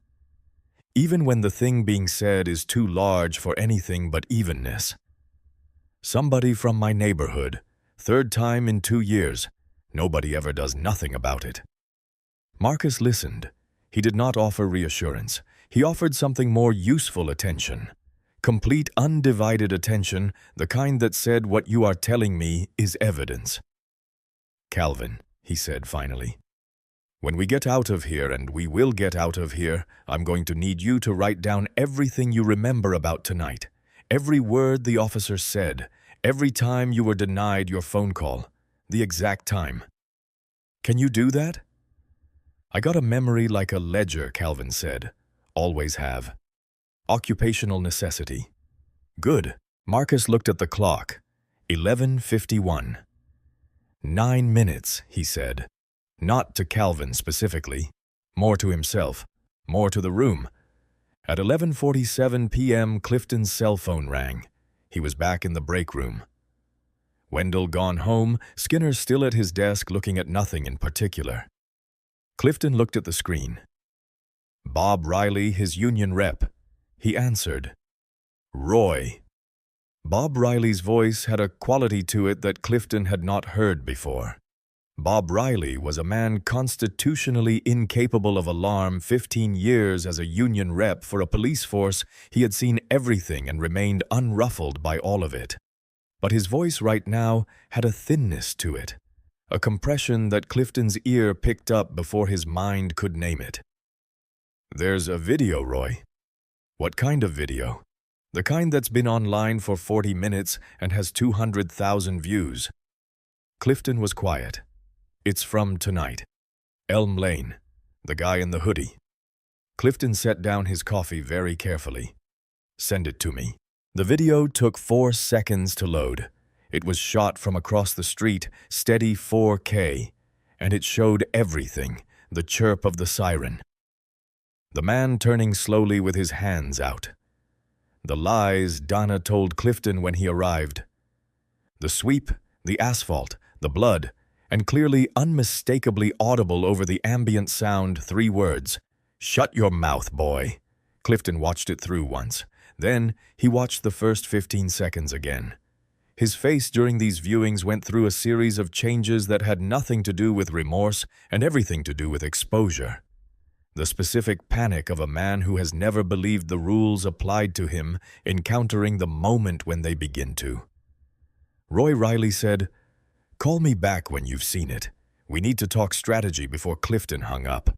Even when the thing being said is too large for anything but evenness. Somebody from my neighborhood, third time in 2 years. Nobody ever does nothing about it. Marcus listened. He did not offer reassurance. He offered something more useful: attention. Complete, undivided attention, the kind that said, what you are telling me is evidence. Calvin, he said finally, when we get out of here, and we will get out of here, I'm going to need you to write down everything you remember about tonight. Every word the officer said, every time you were denied your phone call, the exact time. Can you do that? I got a memory like a ledger, Calvin said. Always have. Occupational necessity. Good. Marcus looked at the clock. 11:51. 9 minutes, he said. Not to Calvin specifically. More to himself. More to the room. At 11:47 p.m., Clifton's cell phone rang. He was back in the break room. Wendell gone home, Skinner still at his desk looking at nothing in particular. Clifton looked at the screen. Bob Riley, his union rep. He answered. Roy. Bob Riley's voice had a quality to it that Clifton had not heard before. Bob Riley was a man constitutionally incapable of alarm. 15 years as a union rep for a police force, he had seen everything and remained unruffled by all of it. But his voice right now had a thinness to it, a compression that Clifton's ear picked up before his mind could name it. There's a video, Roy. What kind of video? The kind that's been online for 40 minutes and has 200,000 views. Clifton was quiet. It's from tonight. Elm Lane. The guy in the hoodie. Clifton set down his coffee very carefully. Send it to me. The video took 4 seconds to load. It was shot from across the street, steady 4K, and it showed everything, the chirp of the siren. The man turning slowly with his hands out. The lies Donna told Clifton when he arrived. The sweep, the asphalt, the blood, and clearly unmistakably audible over the ambient sound 3 words. Shut your mouth, boy. Clifton watched it through once. Then he watched the first 15 seconds again. His face during these viewings went through a series of changes that had nothing to do with remorse and everything to do with exposure. The specific panic of a man who has never believed the rules applied to him, encountering the moment when they begin to. Roy Riley said, Call me back when you've seen it. We need to talk strategy before Clifton hung up.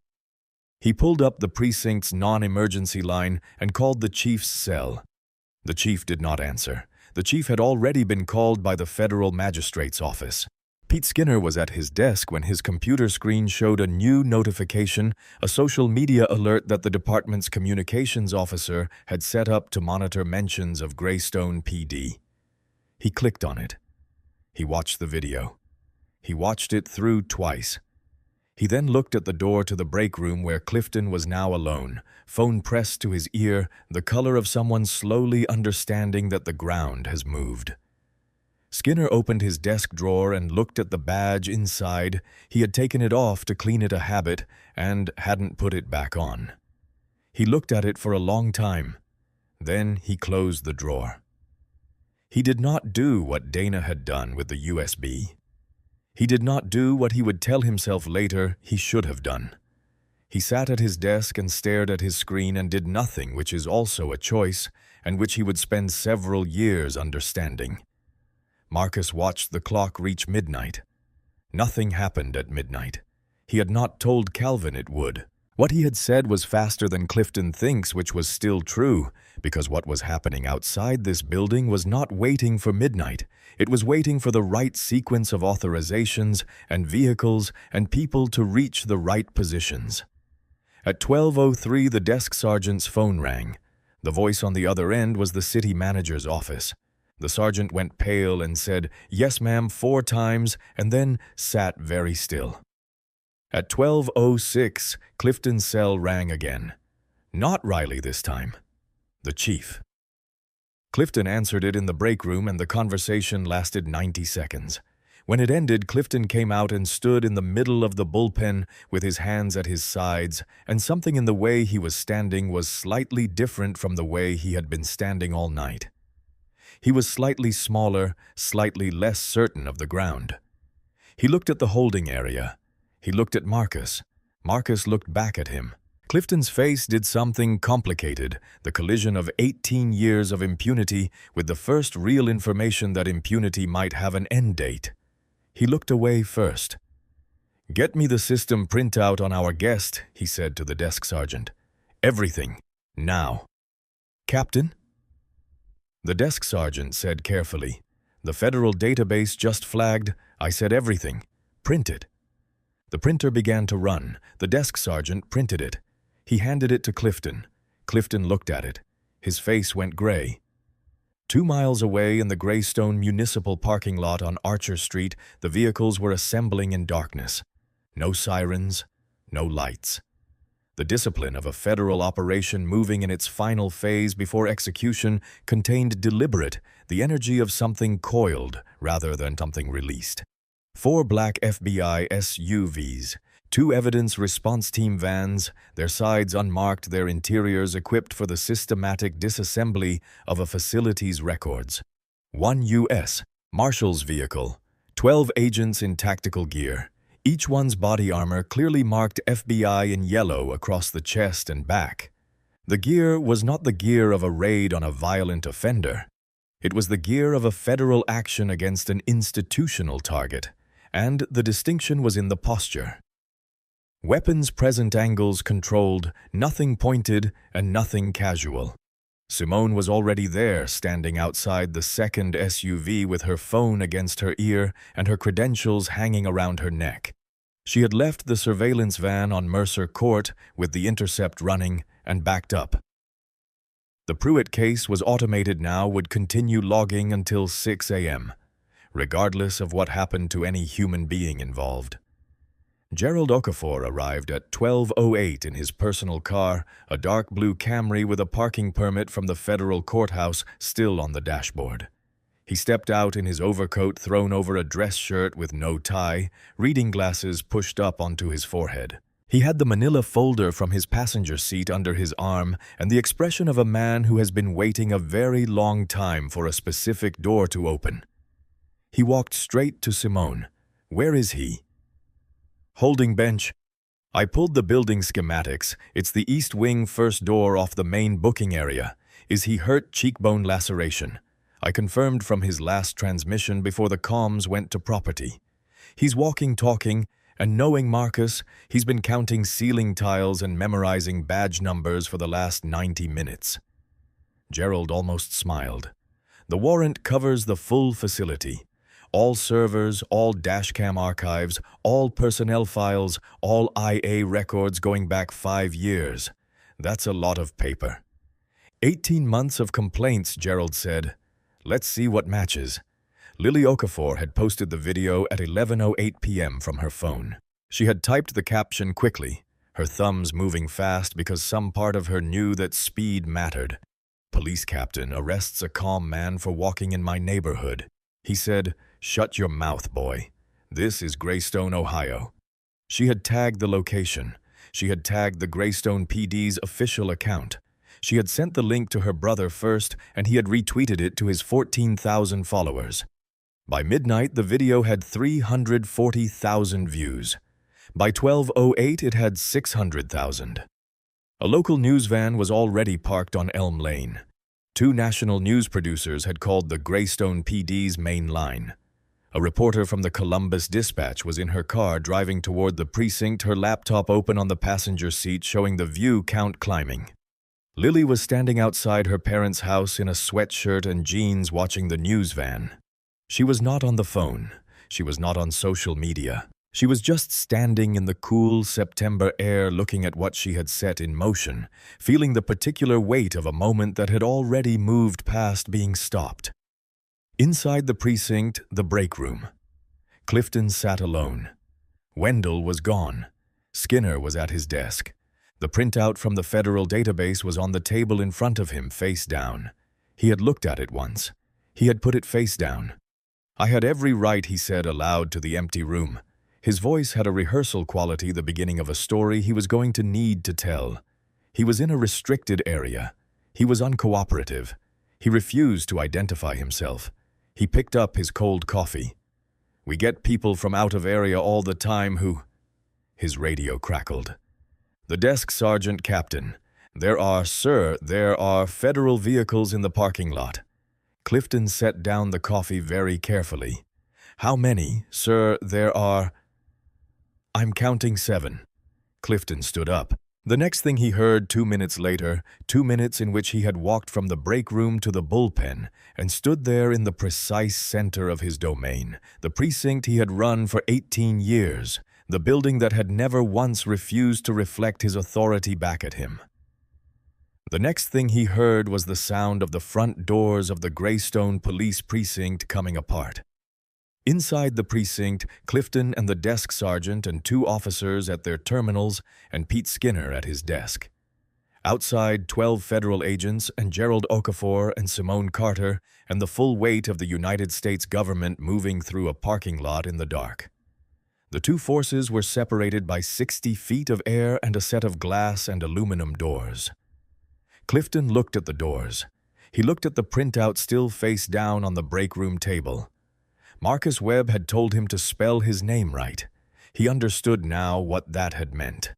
He pulled up the precinct's non-emergency line and called the chief's cell. The chief did not answer. The chief had already been called by the federal magistrate's office. Pete Skinner was at his desk when his computer screen showed a new notification, a social media alert that the department's communications officer had set up to monitor mentions of Greystone PD. He clicked on it. He watched the video. He watched it through twice. He then looked at the door to the break room where Clifton was now alone, phone pressed to his ear, the color of someone slowly understanding that the ground has moved. Skinner opened his desk drawer and looked at the badge inside. He had taken it off to clean it a habit and hadn't put it back on. He looked at it for a long time. Then he closed the drawer. He did not do what Dana had done with the USB. He did not do what he would tell himself later he should have done. He sat at his desk and stared at his screen and did nothing, which is also a choice, and which he would spend several years understanding. Marcus watched the clock reach midnight. Nothing happened at midnight. He had not told Calvin it would. What he had said was faster than Clifton thinks, which was still true, because what was happening outside this building was not waiting for midnight. It was waiting for the right sequence of authorizations and vehicles and people to reach the right positions. At 12:03, the desk sergeant's phone rang. The voice on the other end was the city manager's office. The sergeant went pale and said, "Yes, ma'am," 4 times, and then sat very still. At 12:06, Clifton's cell rang again. Not Riley this time. The chief. Clifton answered it in the break room, and the conversation lasted 90 seconds. When it ended, Clifton came out and stood in the middle of the bullpen with his hands at his sides, and something in the way he was standing was slightly different from the way he had been standing all night. He was slightly smaller, slightly less certain of the ground. He looked at the holding area. He looked at Marcus. Marcus looked back at him. Clifton's face did something complicated, the collision of 18 years of impunity with the first real information that impunity might have an end date. He looked away first. "Get me the system printout on our guest," he said to the desk sergeant. "Everything. Now." "Captain?" The desk sergeant said carefully. "The federal database just flagged. I said everything. Print it." The printer began to run. The desk sergeant printed it. He handed it to Clifton. Clifton looked at it. His face went gray. 2 miles away in the Greystone Municipal parking lot on Archer Street, the vehicles were assembling in darkness. No sirens, no lights. The discipline of a federal operation moving in its final phase before execution contained deliberate, the energy of something coiled rather than something released. 4 black FBI SUVs, 2 evidence response team vans, their sides unmarked, their interiors equipped for the systematic disassembly of a facility's records. 1 U.S. Marshal's vehicle, 12 agents in tactical gear, each one's body armor clearly marked FBI in yellow across the chest and back. The gear was not the gear of a raid on a violent offender. It was the gear of a federal action against an institutional target, and the distinction was in the posture. Weapons present angles controlled, nothing pointed and nothing casual. Simone was already there, standing outside the second SUV with her phone against her ear and her credentials hanging around her neck. She had left the surveillance van on Mercer Court with the intercept running and backed up. The Pruitt case was automated now, would continue logging until 6 a.m., regardless of what happened to any human being involved. Gerald Okafor arrived at 12:08 in his personal car, a dark blue Camry with a parking permit from the federal courthouse still on the dashboard. He stepped out in his overcoat thrown over a dress shirt with no tie, reading glasses pushed up onto his forehead. He had the manila folder from his passenger seat under his arm and the expression of a man who has been waiting a very long time for a specific door to open. He walked straight to Simone. "Where is he?" "Holding bench. I pulled the building schematics. It's the east wing first door off the main booking area. Is he hurt? Cheekbone laceration. I confirmed from his last transmission before the comms went to property. He's walking, talking, and knowing Marcus, he's been counting ceiling tiles and memorizing badge numbers for the last 90 minutes. Gerald almost smiled. The warrant covers the full facility. All servers, all dashcam archives, all personnel files, all IA records going back 5 years. That's a lot of paper. 18 months of complaints, Gerald said. Let's see what matches. Lily Okafor had posted the video at 11:08 p.m. from her phone. She had typed the caption quickly, her thumbs moving fast because some part of her knew that speed mattered. "Police captain arrests a calm man for walking in my neighborhood." He said, "Shut your mouth, boy. This is Greystone, Ohio." She had tagged the location. She had tagged the Greystone PD's official account. She had sent the link to her brother first, and he had retweeted it to his 14,000 followers. By midnight, the video had 340,000 views. By 12:08, it had 600,000. A local news van was already parked on Elm Lane. 2 national news producers had called the Greystone PD's main line. A reporter from the Columbus Dispatch was in her car driving toward the precinct, her laptop open on the passenger seat showing the view count climbing. Lily was standing outside her parents' house in a sweatshirt and jeans watching the news van. She was not on the phone. She was not on social media. She was just standing in the cool September air looking at what she had set in motion, feeling the particular weight of a moment that had already moved past being stopped. Inside the precinct, the break room. Clifton sat alone. Wendell was gone. Skinner was at his desk. The printout from the federal database was on the table in front of him, face down. He had looked at it once. He had put it face down. "I had every right," he said aloud to the empty room. His voice had a rehearsal quality, the beginning of a story he was going to need to tell. He was in a restricted area. He was uncooperative. He refused to identify himself. He picked up his cold coffee. "We get people from out of area all the time who—" His radio crackled. "The desk sergeant captain. There are federal vehicles in the parking lot." Clifton set down the coffee very carefully. "How many, sir, there are—" "I'm counting 7. Clifton stood up. The next thing he heard 2 minutes later, 2 minutes in which he had walked from the break room to the bullpen and stood there in the precise center of his domain, the precinct he had run for 18 years, the building that had never once refused to reflect his authority back at him. The next thing he heard was the sound of the front doors of the Greystone police precinct coming apart. Inside the precinct, Clifton and the desk sergeant and 2 officers at their terminals and Pete Skinner at his desk. Outside, 12 federal agents and Gerald Okafor and Simone Carter and the full weight of the United States government moving through a parking lot in the dark. The 2 forces were separated by 60 feet of air and a set of glass and aluminum doors. Clifton looked at the doors. He looked at the printout still face down on the break room table. Marcus Webb had told him to spell his name right. He understood now what that had meant.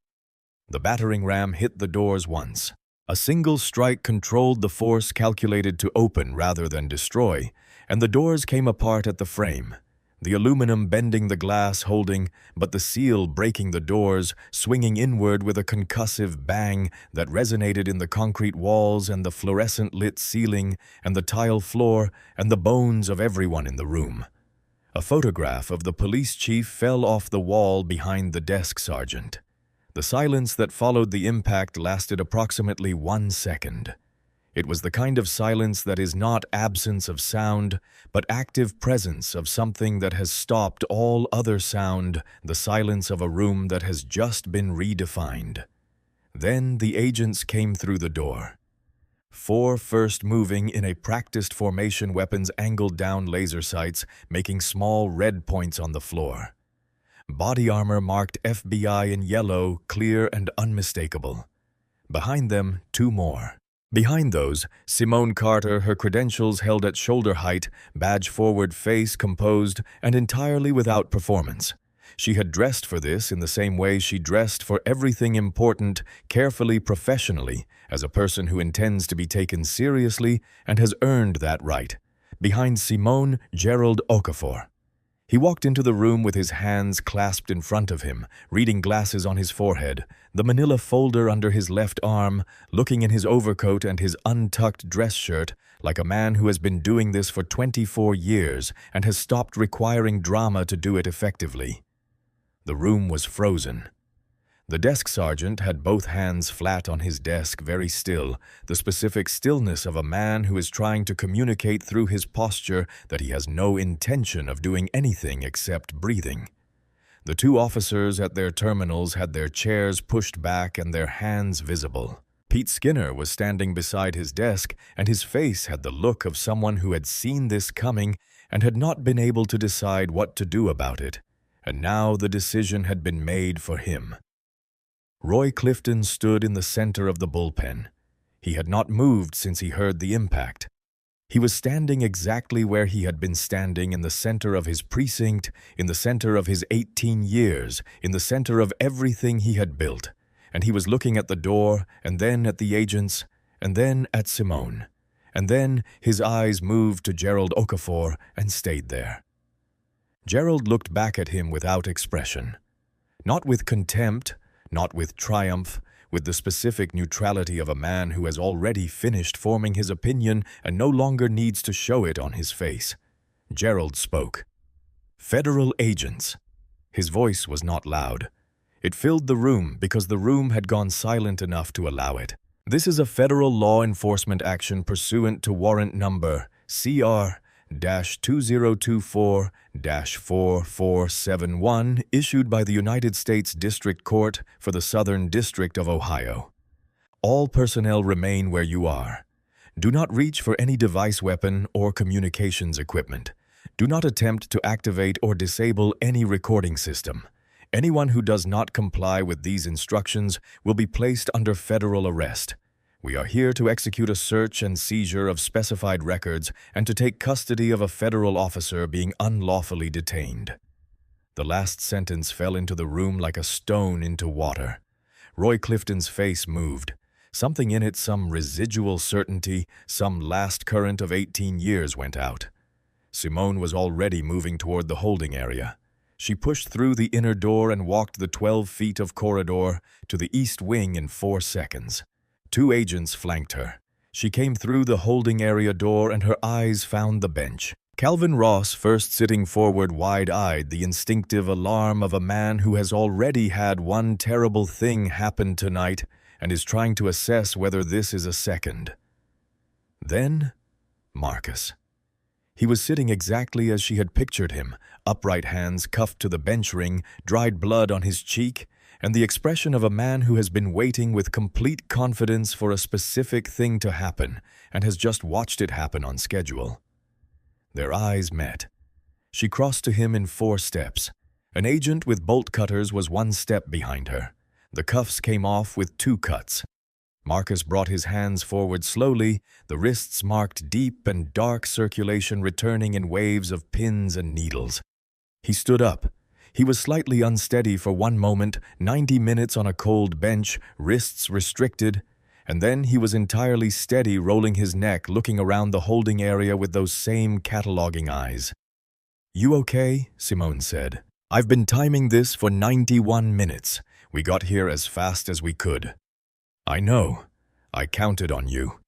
The battering ram hit the doors once. A single strike controlled the force calculated to open rather than destroy, and the doors came apart at the frame, the aluminum bending the glass holding, but the seal breaking the doors, swinging inward with a concussive bang that resonated in the concrete walls and the fluorescent-lit ceiling and the tile floor and the bones of everyone in the room. A photograph of the police chief fell off the wall behind the desk sergeant. The silence that followed the impact lasted approximately 1 second. It was the kind of silence that is not absence of sound, but active presence of something that has stopped all other sound, the silence of a room that has just been redefined. Then the agents came through the door. 4 first moving in a practiced formation, weapons angled down laser sights, making small red points on the floor. Body armor marked FBI in yellow, clear and unmistakable. Behind them, 2 more. Behind those, Simone Carter, her credentials held at shoulder height, badge forward, face composed, and entirely without performance. She had dressed for this in the same way she dressed for everything important, carefully, professionally, as a person who intends to be taken seriously and has earned that right. Behind Simone, Gerald Okafor. He walked into the room with his hands clasped in front of him, reading glasses on his forehead, the manila folder under his left arm, looking in his overcoat and his untucked dress shirt like a man who has been doing this for 24 years and has stopped requiring drama to do it effectively. The room was frozen. The desk sergeant had both hands flat on his desk, very still, the specific stillness of a man who is trying to communicate through his posture that he has no intention of doing anything except breathing. The 2 officers at their terminals had their chairs pushed back and their hands visible. Pete Skinner was standing beside his desk, and his face had the look of someone who had seen this coming and had not been able to decide what to do about it. And now the decision had been made for him. Roy Clifton stood in the center of the bullpen. He had not moved since he heard the impact. He was standing exactly where he had been standing, in the center of his precinct, in the center of his 18 years, in the center of everything he had built. And he was looking at the door, and then at the agents, and then at Simone. And then his eyes moved to Gerald Okafor and stayed there. Gerald looked back at him without expression. Not with contempt, not with triumph, with the specific neutrality of a man who has already finished forming his opinion and no longer needs to show it on his face. Gerald spoke. "Federal agents." His voice was not loud. It filled the room because the room had gone silent enough to allow it. This is a federal law enforcement action pursuant to warrant number CR-2024-4471 issued by the United States District Court for the Southern District of Ohio. All personnel remain where you are. Do not reach for any device, weapon, or communications equipment. Do not attempt to activate or disable any recording system. Anyone who does not comply with these instructions will be placed under federal arrest. We are here to execute a search and seizure of specified records and to take custody of a federal officer being unlawfully detained. The last sentence fell into the room like a stone into water. Roy Clifton's face moved. Something in it, some residual certainty, some last current of 18 years went out. Simone was already moving toward the holding area. She pushed through the inner door and walked the 12 feet of corridor to the east wing in 4 seconds. 2 agents flanked her. She came through the holding area door and her eyes found the bench. Calvin Ross, first sitting forward wide-eyed, the instinctive alarm of a man who has already had one terrible thing happen tonight and is trying to assess whether this is a second. Then, Marcus. He was sitting exactly as she had pictured him, upright hands cuffed to the bench ring, dried blood on his cheek, and the expression of a man who has been waiting with complete confidence for a specific thing to happen and has just watched it happen on schedule. Their eyes met. She crossed to him in 4 steps. An agent with bolt cutters was 1 step behind her. The cuffs came off with 2 cuts. Marcus brought his hands forward slowly, the wrists marked deep and dark circulation returning in waves of pins and needles. He stood up. He was slightly unsteady for 1 moment, 90 minutes on a cold bench, wrists restricted, and then he was entirely steady, rolling his neck, looking around the holding area with those same cataloging eyes. "You okay?" Simone said. "I've been timing this for 91 minutes. We got here as fast as we could." "I know. I counted on you."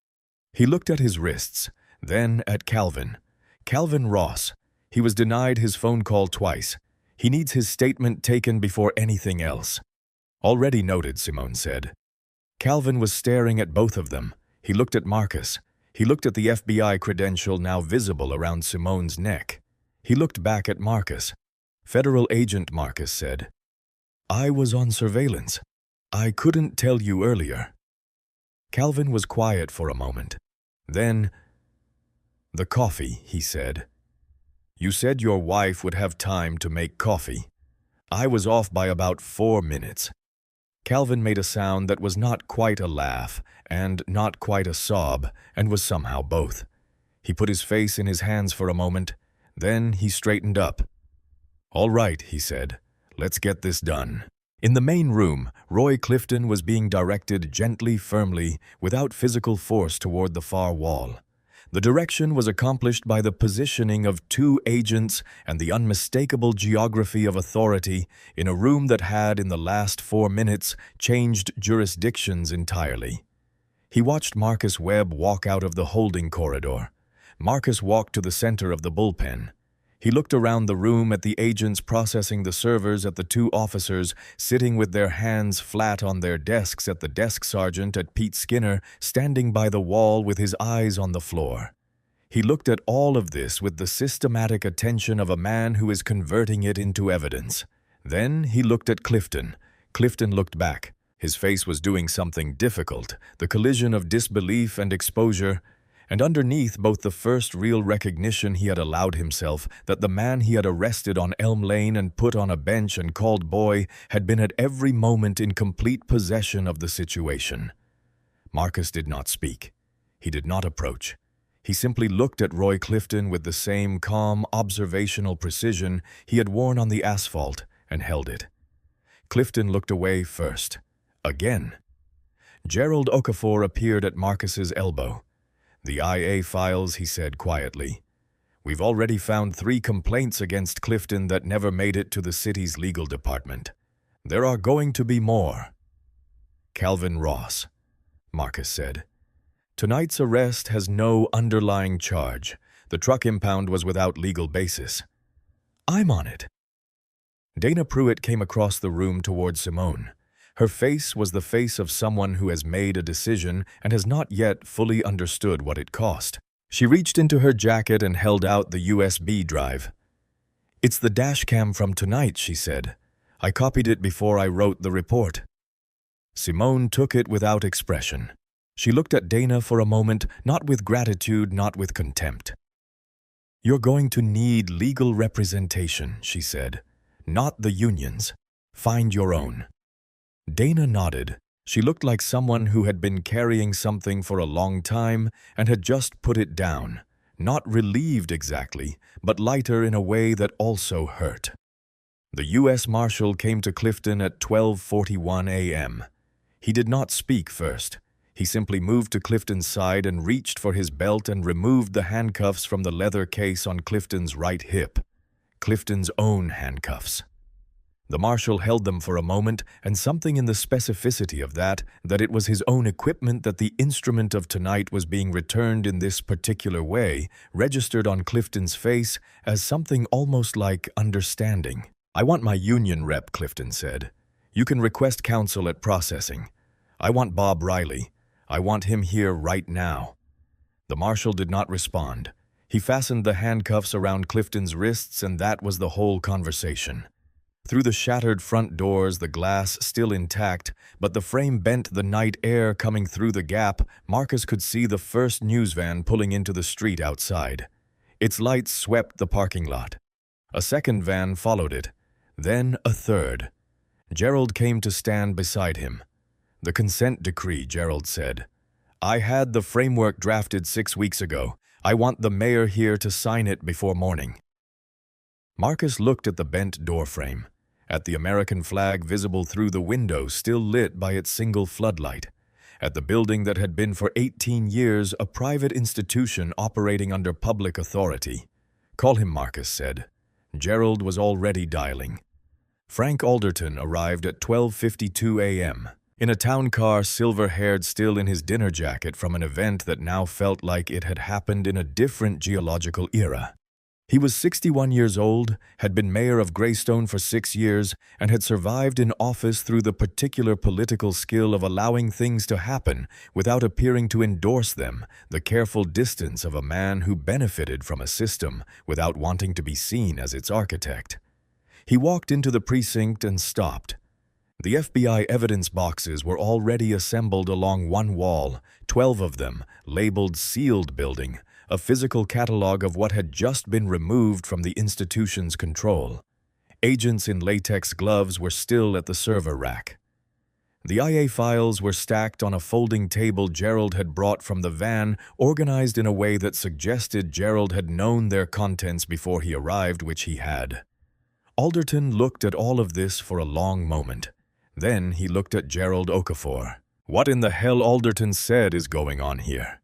He looked at his wrists, then at Calvin. Calvin Ross. He was denied his phone call twice. He needs his statement taken before anything else. "Already noted," Simone said. Calvin was staring at both of them. He looked at Marcus. He looked at the FBI credential now visible around Simone's neck. He looked back at Marcus. "Federal agent," Marcus said. "I was on surveillance. I couldn't tell you earlier." Calvin was quiet for a moment. Then, "The coffee," he said. "You said your wife would have time to make coffee. I was off by about 4 minutes." Calvin made a sound that was not quite a laugh and not quite a sob and was somehow both. He put his face in his hands for a moment. Then he straightened up. "All right," he said. "Let's get this done." In the main room, Roy Clifton was being directed gently, firmly, without physical force toward the far wall. The direction was accomplished by the positioning of 2 agents and the unmistakable geography of authority in a room that had, in the last 4 minutes, changed jurisdictions entirely. He watched Marcus Webb walk out of the holding corridor. Marcus walked to the center of the bullpen. He looked around the room at the agents processing the servers, at the 2 officers sitting with their hands flat on their desks, at the desk sergeant, at Pete Skinner standing by the wall with his eyes on the floor. He looked at all of this with the systematic attention of a man who is converting it into evidence. Then he looked at Clifton. Clifton looked back. His face was doing something difficult, the collision of disbelief and exposure, and underneath both the first real recognition he had allowed himself that the man he had arrested on Elm Lane and put on a bench and called boy had been at every moment in complete possession of the situation. Marcus did not speak. He did not approach. He simply looked at Roy Clifton with the same calm, observational precision he had worn on the asphalt and held it. Clifton looked away first. Again. Gerald Okafor appeared at Marcus's elbow. "The IA files," he said quietly. "We've already found 3 complaints against Clifton that never made it to the city's legal department. There are going to be more." "Calvin Ross," Marcus said. "Tonight's arrest has no underlying charge. The truck impound was without legal basis." "I'm on it." Dana Pruitt came across the room toward Simone. Her face was the face of someone who has made a decision and has not yet fully understood what it cost. She reached into her jacket and held out the USB drive. "It's the dashcam from tonight," she said. "I copied it before I wrote the report." Simone took it without expression. She looked at Dana for a moment, not with gratitude, not with contempt. "You're going to need legal representation," she said. "Not the unions. Find your own." Dana nodded. She looked like someone who had been carrying something for a long time and had just put it down. Not relieved exactly, but lighter in a way that also hurt. The U.S. Marshal came to Clifton at 12:41 a.m. He did not speak first. He simply moved to Clifton's side and reached for his belt and removed the handcuffs from the leather case on Clifton's right hip. Clifton's own handcuffs. The marshal held them for a moment, and something in the specificity of that it was his own equipment, that the instrument of tonight was being returned in this particular way, registered on Clifton's face as something almost like understanding. "I want my union rep," Clifton said. "You can request counsel at processing. I want Bob Riley. I want him here right now." The marshal did not respond. He fastened the handcuffs around Clifton's wrists, and that was the whole conversation. Through the shattered front doors, the glass still intact, but the frame bent, the night air coming through the gap, Marcus could see the first news van pulling into the street outside. Its lights swept the parking lot. A second van followed it. Then a third. Gerald came to stand beside him. "The consent decree," Gerald said. "I had the framework drafted 6 weeks ago. I want the mayor here to sign it before morning." Marcus looked at the bent doorframe, at the American flag visible through the window still lit by its single floodlight, at the building that had been for 18 years a private institution operating under public authority. "Call him," Marcus said. Gerald was already dialing. Frank Alderton arrived at 12:52 a.m. in a town car, silver-haired, still in his dinner jacket from an event that now felt like it had happened in a different geological era. He was 61 years old, had been mayor of Greystone for 6 years, and had survived in office through the particular political skill of allowing things to happen without appearing to endorse them, the careful distance of a man who benefited from a system without wanting to be seen as its architect. He walked into the precinct and stopped. The FBI evidence boxes were already assembled along one wall, 12 of them, labeled "Sealed Building," a physical catalog of what had just been removed from the institution's control. Agents in latex gloves were still at the server rack. The IA files were stacked on a folding table Gerald had brought from the van, organized in a way that suggested Gerald had known their contents before he arrived, which he had. Alderton looked at all of this for a long moment. Then he looked at Gerald Okafor. "What in the hell," Alderton said, "is going on here?"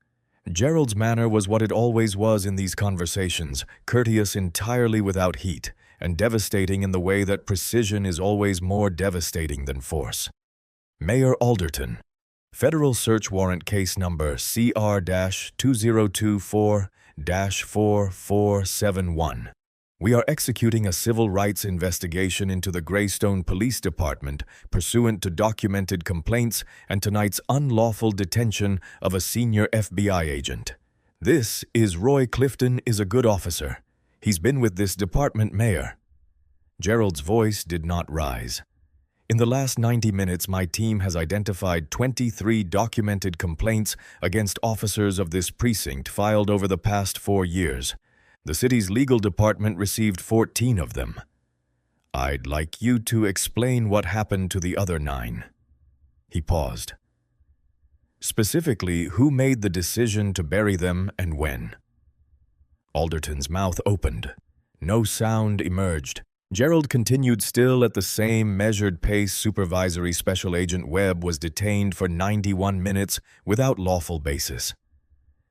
Gerald's manner was what it always was in these conversations, courteous entirely without heat, and devastating in the way that precision is always more devastating than force. "Mayor Alderton, federal search warrant case number CR-2024-4471. We are executing a civil rights investigation into the Greystone Police Department pursuant to documented complaints and tonight's unlawful detention of a senior FBI agent. This is Roy Clifton, is a good officer. He's been with this department, Mayor." Gerald's voice did not rise. "In the last 90 minutes, my team has identified 23 documented complaints against officers of this precinct filed over the past 4 years. The city's legal department received 14 of them. I'd like you to explain what happened to the other 9. He paused. "Specifically, who made the decision to bury them and when?" Alderton's mouth opened. No sound emerged. Gerald continued, still at the same measured pace. Supervisory Special Agent Webb was detained for 91 minutes without lawful basis.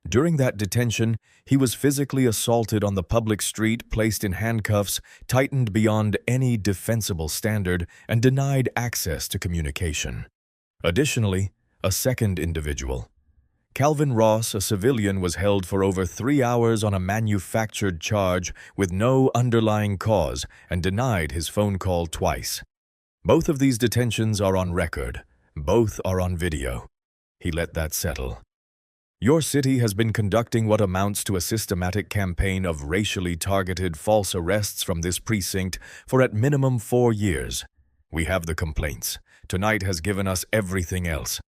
During that detention, he was physically assaulted on the public street, placed in handcuffs, tightened beyond any defensible standard, and denied access to communication. Additionally, a second individual, Calvin Ross, a civilian, was held for over 3 hours on a manufactured charge with no underlying cause and denied his phone call twice. Both of these detentions are on record. Both are on video. He let that settle. Your city has been conducting what amounts to a systematic campaign of racially targeted false arrests from this precinct for at minimum 4 years. We have the complaints. Tonight has given us everything else.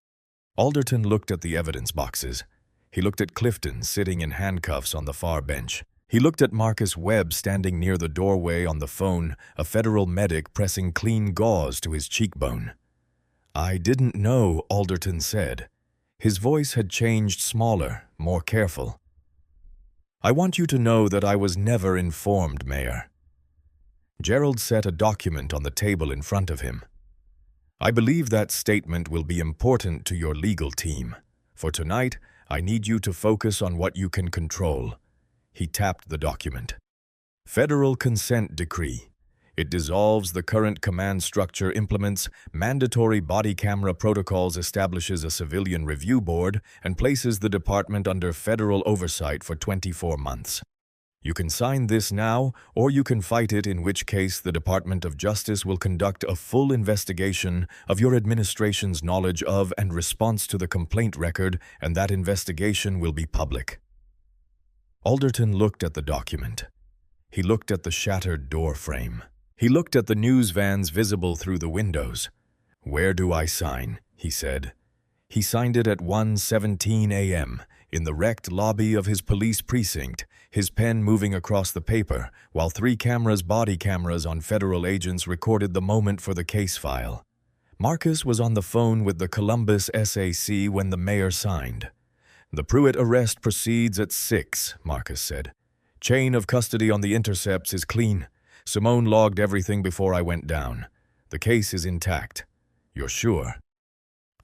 Alderton looked at the evidence boxes. He looked at Clifton sitting in handcuffs on the far bench. He looked at Marcus Webb standing near the doorway on the phone, a federal medic pressing clean gauze to his cheekbone. "I didn't know," Alderton said. His voice had changed smaller, more careful. "I want you to know that I was never informed, Mayor." Gerald set a document on the table in front of him. "I believe that statement will be important to your legal team. For tonight, I need you to focus on what you can control." He tapped the document. Federal Consent Decree. It dissolves the current command structure, implements mandatory body camera protocols, establishes a civilian review board, and places the department under federal oversight for 24 months. You can sign this now, or you can fight it, in which case the Department of Justice will conduct a full investigation of your administration's knowledge of and response to the complaint record, and that investigation will be public. Alderton looked at the document. He looked at the shattered door frame. He looked at the news vans visible through the windows. "Where do I sign?" he said. He signed it at 1:17 a.m. in the wrecked lobby of his police precinct, his pen moving across the paper, while 3 body cameras on federal agents recorded the moment for the case file. Marcus was on the phone with the Columbus SAC when the mayor signed. "The Pruitt arrest proceeds at 6, Marcus said. "Chain of custody on the intercepts is clean. Simone logged everything before I went down. The case is intact." "You're sure?"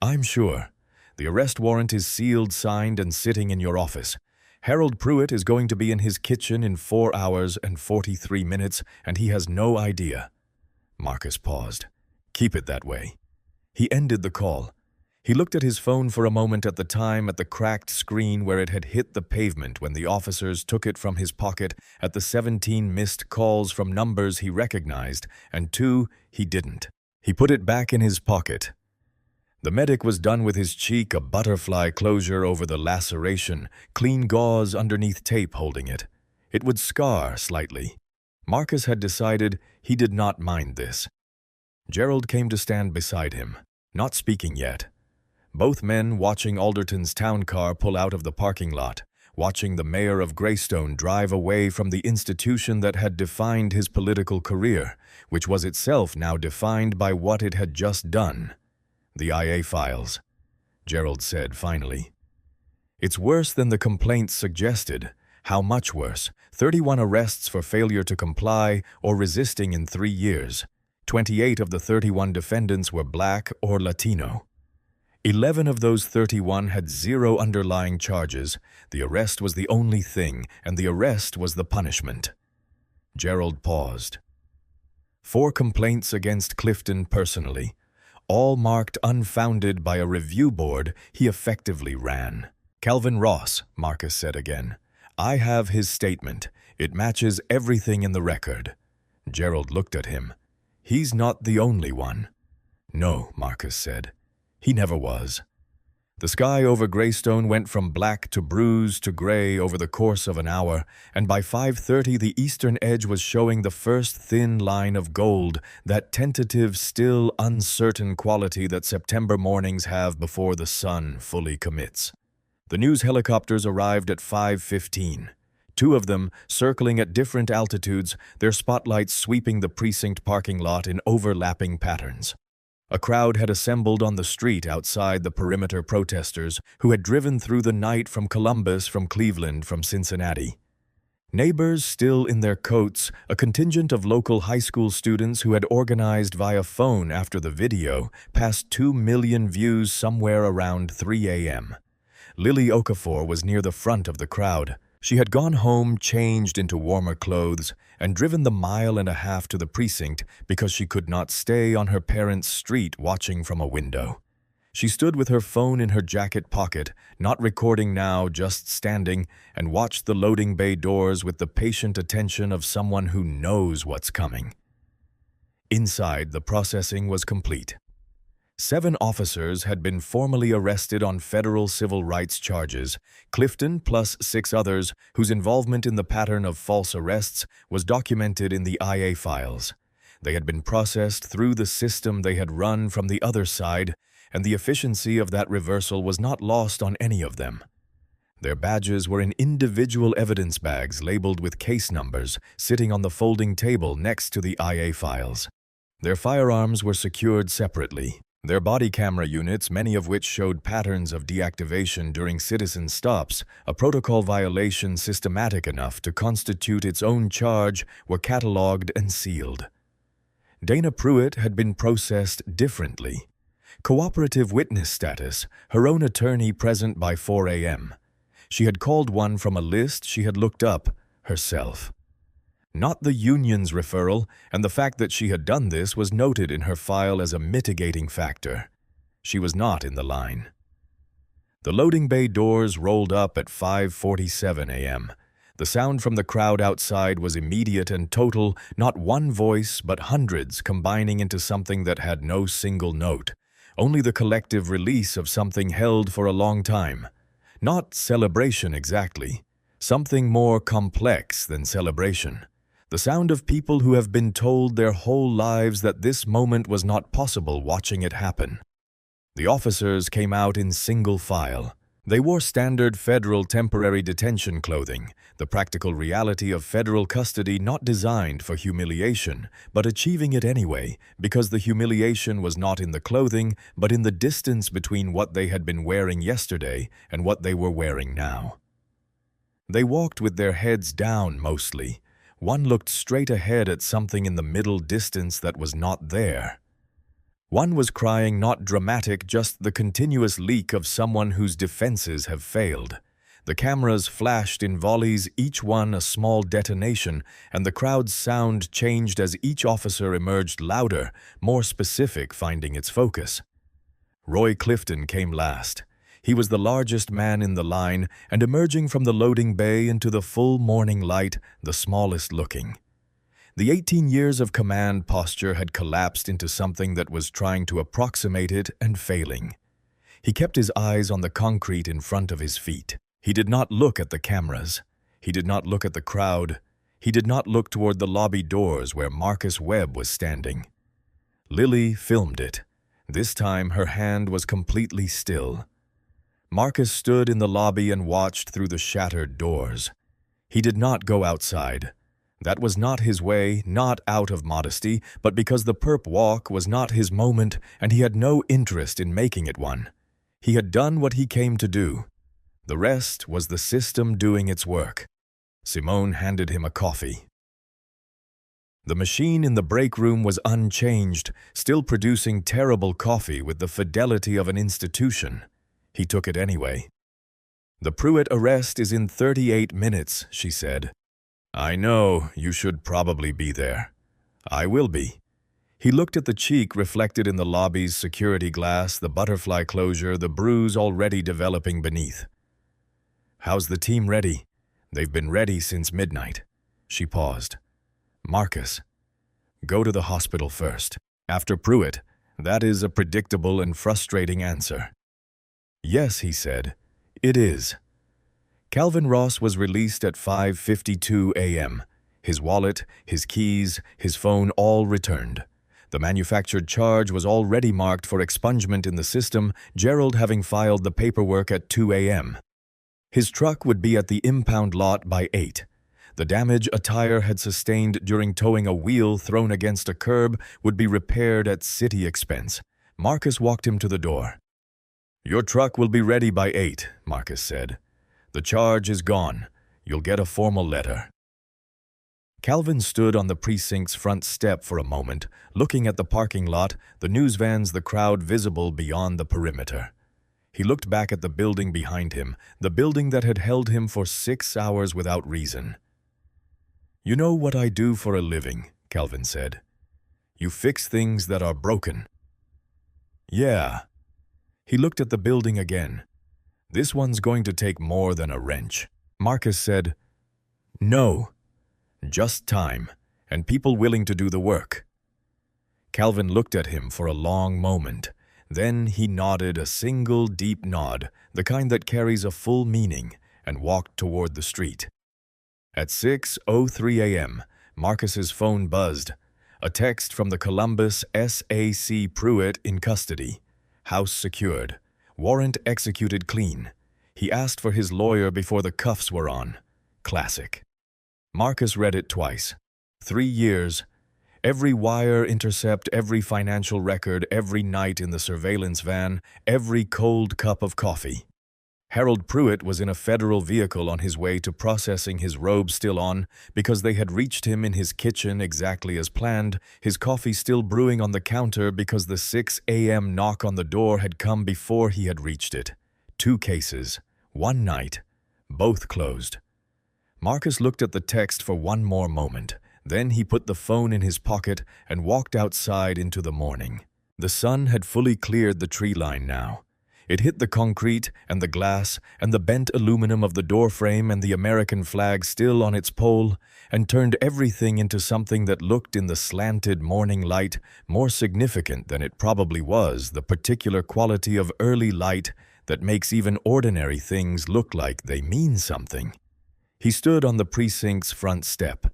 "I'm sure. The arrest warrant is sealed, signed, and sitting in your office. Harold Pruitt is going to be in his kitchen in 4 hours and 43 minutes, and he has no idea." Marcus paused. "Keep it that way." He ended the call. He looked at his phone for a moment, at the time at the cracked screen where it had hit the pavement when the officers took it from his pocket, at the 17 missed calls from numbers he recognized, and 2 he didn't. He put it back in his pocket. The medic was done with his cheek, a butterfly closure over the laceration, clean gauze underneath tape holding it. It would scar slightly. Marcus had decided he did not mind this. Gerald came to stand beside him, not speaking yet. Both men watching Alderton's town car pull out of the parking lot, watching the mayor of Greystone drive away from the institution that had defined his political career, which was itself now defined by what it had just done. "The IA files," Gerald said finally. "It's worse than the complaints suggested. How much worse? 31 arrests for failure to comply or resisting in 3 years. 28 of the 31 defendants were Black or Latino. 11 of those 31 had 0 underlying charges. The arrest was the only thing, and the arrest was the punishment." Gerald paused. 4 complaints against Clifton personally, all marked unfounded by a review board he effectively ran. "Calvin Ross," Marcus said again. "I have his statement. It matches everything in the record." Gerald looked at him. "He's not the only one." "No," Marcus said. "He never was." The sky over Greystone went from black to bruised to gray over the course of an hour, and by 5:30 the eastern edge was showing the first thin line of gold, that tentative, still uncertain quality that September mornings have before the sun fully commits. The news helicopters arrived at 5:15. 2 of them circling at different altitudes, their spotlights sweeping the precinct parking lot in overlapping patterns. A crowd had assembled on the street outside the perimeter, protesters who had driven through the night from Columbus, from Cleveland, from Cincinnati. Neighbors still in their coats, a contingent of local high school students who had organized via phone after the video, passed 2 million views somewhere around 3 a.m. Lily Okafor was near the front of the crowd. She had gone home, changed into warmer clothes, and driven the 1.5 miles to the precinct because she could not stay on her parents' street watching from a window. She stood with her phone in her jacket pocket, not recording now, just standing, and watched the loading bay doors with the patient attention of someone who knows what's coming. Inside, the processing was complete. 7 officers had been formally arrested on federal civil rights charges, Clifton plus 6 others whose involvement in the pattern of false arrests was documented in the IA files. They had been processed through the system they had run from the other side, and the efficiency of that reversal was not lost on any of them. Their badges were in individual evidence bags labeled with case numbers, sitting on the folding table next to the IA files. Their firearms were secured separately. Their body camera units, many of which showed patterns of deactivation during citizen stops, a protocol violation systematic enough to constitute its own charge, were catalogued and sealed. Dana Pruitt had been processed differently. Cooperative witness status, her own attorney present by 4 a.m. She had called one from a list she had looked up herself. Not the union's referral, and the fact that she had done this was noted in her file as a mitigating factor. She was not in the line. The loading bay doors rolled up at 5:47 a.m. The sound from the crowd outside was immediate and total, not one voice but hundreds combining into something that had no single note, only the collective release of something held for a long time. Not celebration exactly, something more complex than celebration. The sound of people who have been told their whole lives that this moment was not possible watching it happen. The officers came out in single file. They wore standard federal temporary detention clothing, the practical reality of federal custody not designed for humiliation, but achieving it anyway, because the humiliation was not in the clothing, but in the distance between what they had been wearing yesterday and what they were wearing now. They walked with their heads down mostly. One looked straight ahead at something in the middle distance that was not there. One was crying not dramatic, just the continuous leak of someone whose defenses have failed. The cameras flashed in volleys, each one a small detonation, and the crowd's sound changed as each officer emerged louder, more specific, finding its focus. Roy Clifton came last. He was the largest man in the line, and emerging from the loading bay into the full morning light, the smallest looking. The 18 years of command posture had collapsed into something that was trying to approximate it and failing. He kept his eyes on the concrete in front of his feet. He did not look at the cameras. He did not look at the crowd. He did not look toward the lobby doors where Marcus Webb was standing. Lily filmed it. This time her hand was completely still. Marcus stood in the lobby and watched through the shattered doors. He did not go outside. That was not his way, not out of modesty, but because the perp walk was not his moment and he had no interest in making it one. He had done what he came to do. The rest was the system doing its work. Simone handed him a coffee. The machine in the break room was unchanged, still producing terrible coffee with the fidelity of an institution. He took it anyway. "The Pruitt arrest is in 38 minutes, she said. "I know, you should probably be there." "I will be." He looked at the cheek reflected in the lobby's security glass, the butterfly closure, the bruise already developing beneath. "How's the team ready?" "They've been ready since midnight." She paused. "Marcus, go to the hospital first. After Pruitt, that is a predictable and frustrating answer." "Yes," he said, "it is." Calvin Ross was released at 5:52 a.m. His wallet, his keys, his phone all returned. The manufactured charge was already marked for expungement in the system, Gerald having filed the paperwork at 2 a.m. His truck would be at the impound lot by 8. The damage a tire had sustained during towing a wheel thrown against a curb would be repaired at city expense. Marcus walked him to the door. "Your truck will be ready by 8, Marcus said. "The charge is gone. You'll get a formal letter." Calvin stood on the precinct's front step for a moment, looking at the parking lot, the news vans, the crowd visible beyond the perimeter. He looked back at the building behind him, the building that had held him for 6 hours without reason. "You know what I do for a living," Calvin said. "You fix things that are broken." "Yeah." He looked at the building again. "This one's going to take more than a wrench." Marcus said, "No, just time, and people willing to do the work." Calvin looked at him for a long moment. Then he nodded a single deep nod, the kind that carries a full meaning, and walked toward the street. At 6:03 a.m., Marcus's phone buzzed. A text from the Columbus SAC Pruitt in custody. House secured. Warrant executed clean. He asked for his lawyer before the cuffs were on. Classic. Marcus read it twice. 3 years. Every wire intercept, every financial record, every night in the surveillance van, every cold cup of coffee. Harold Pruitt was in a federal vehicle on his way to processing, his robe still on, because they had reached him in his kitchen exactly as planned, his coffee still brewing on the counter because the 6 a.m. knock on the door had come before he had reached it. 2 cases, 1 night, both closed. Marcus looked at the text for one more moment. Then he put the phone in his pocket and walked outside into the morning. The sun had fully cleared the tree line now. It hit the concrete and the glass and the bent aluminum of the doorframe and the American flag still on its pole, and turned everything into something that looked in the slanted morning light more significant than it probably was, the particular quality of early light that makes even ordinary things look like they mean something. He stood on the precinct's front step.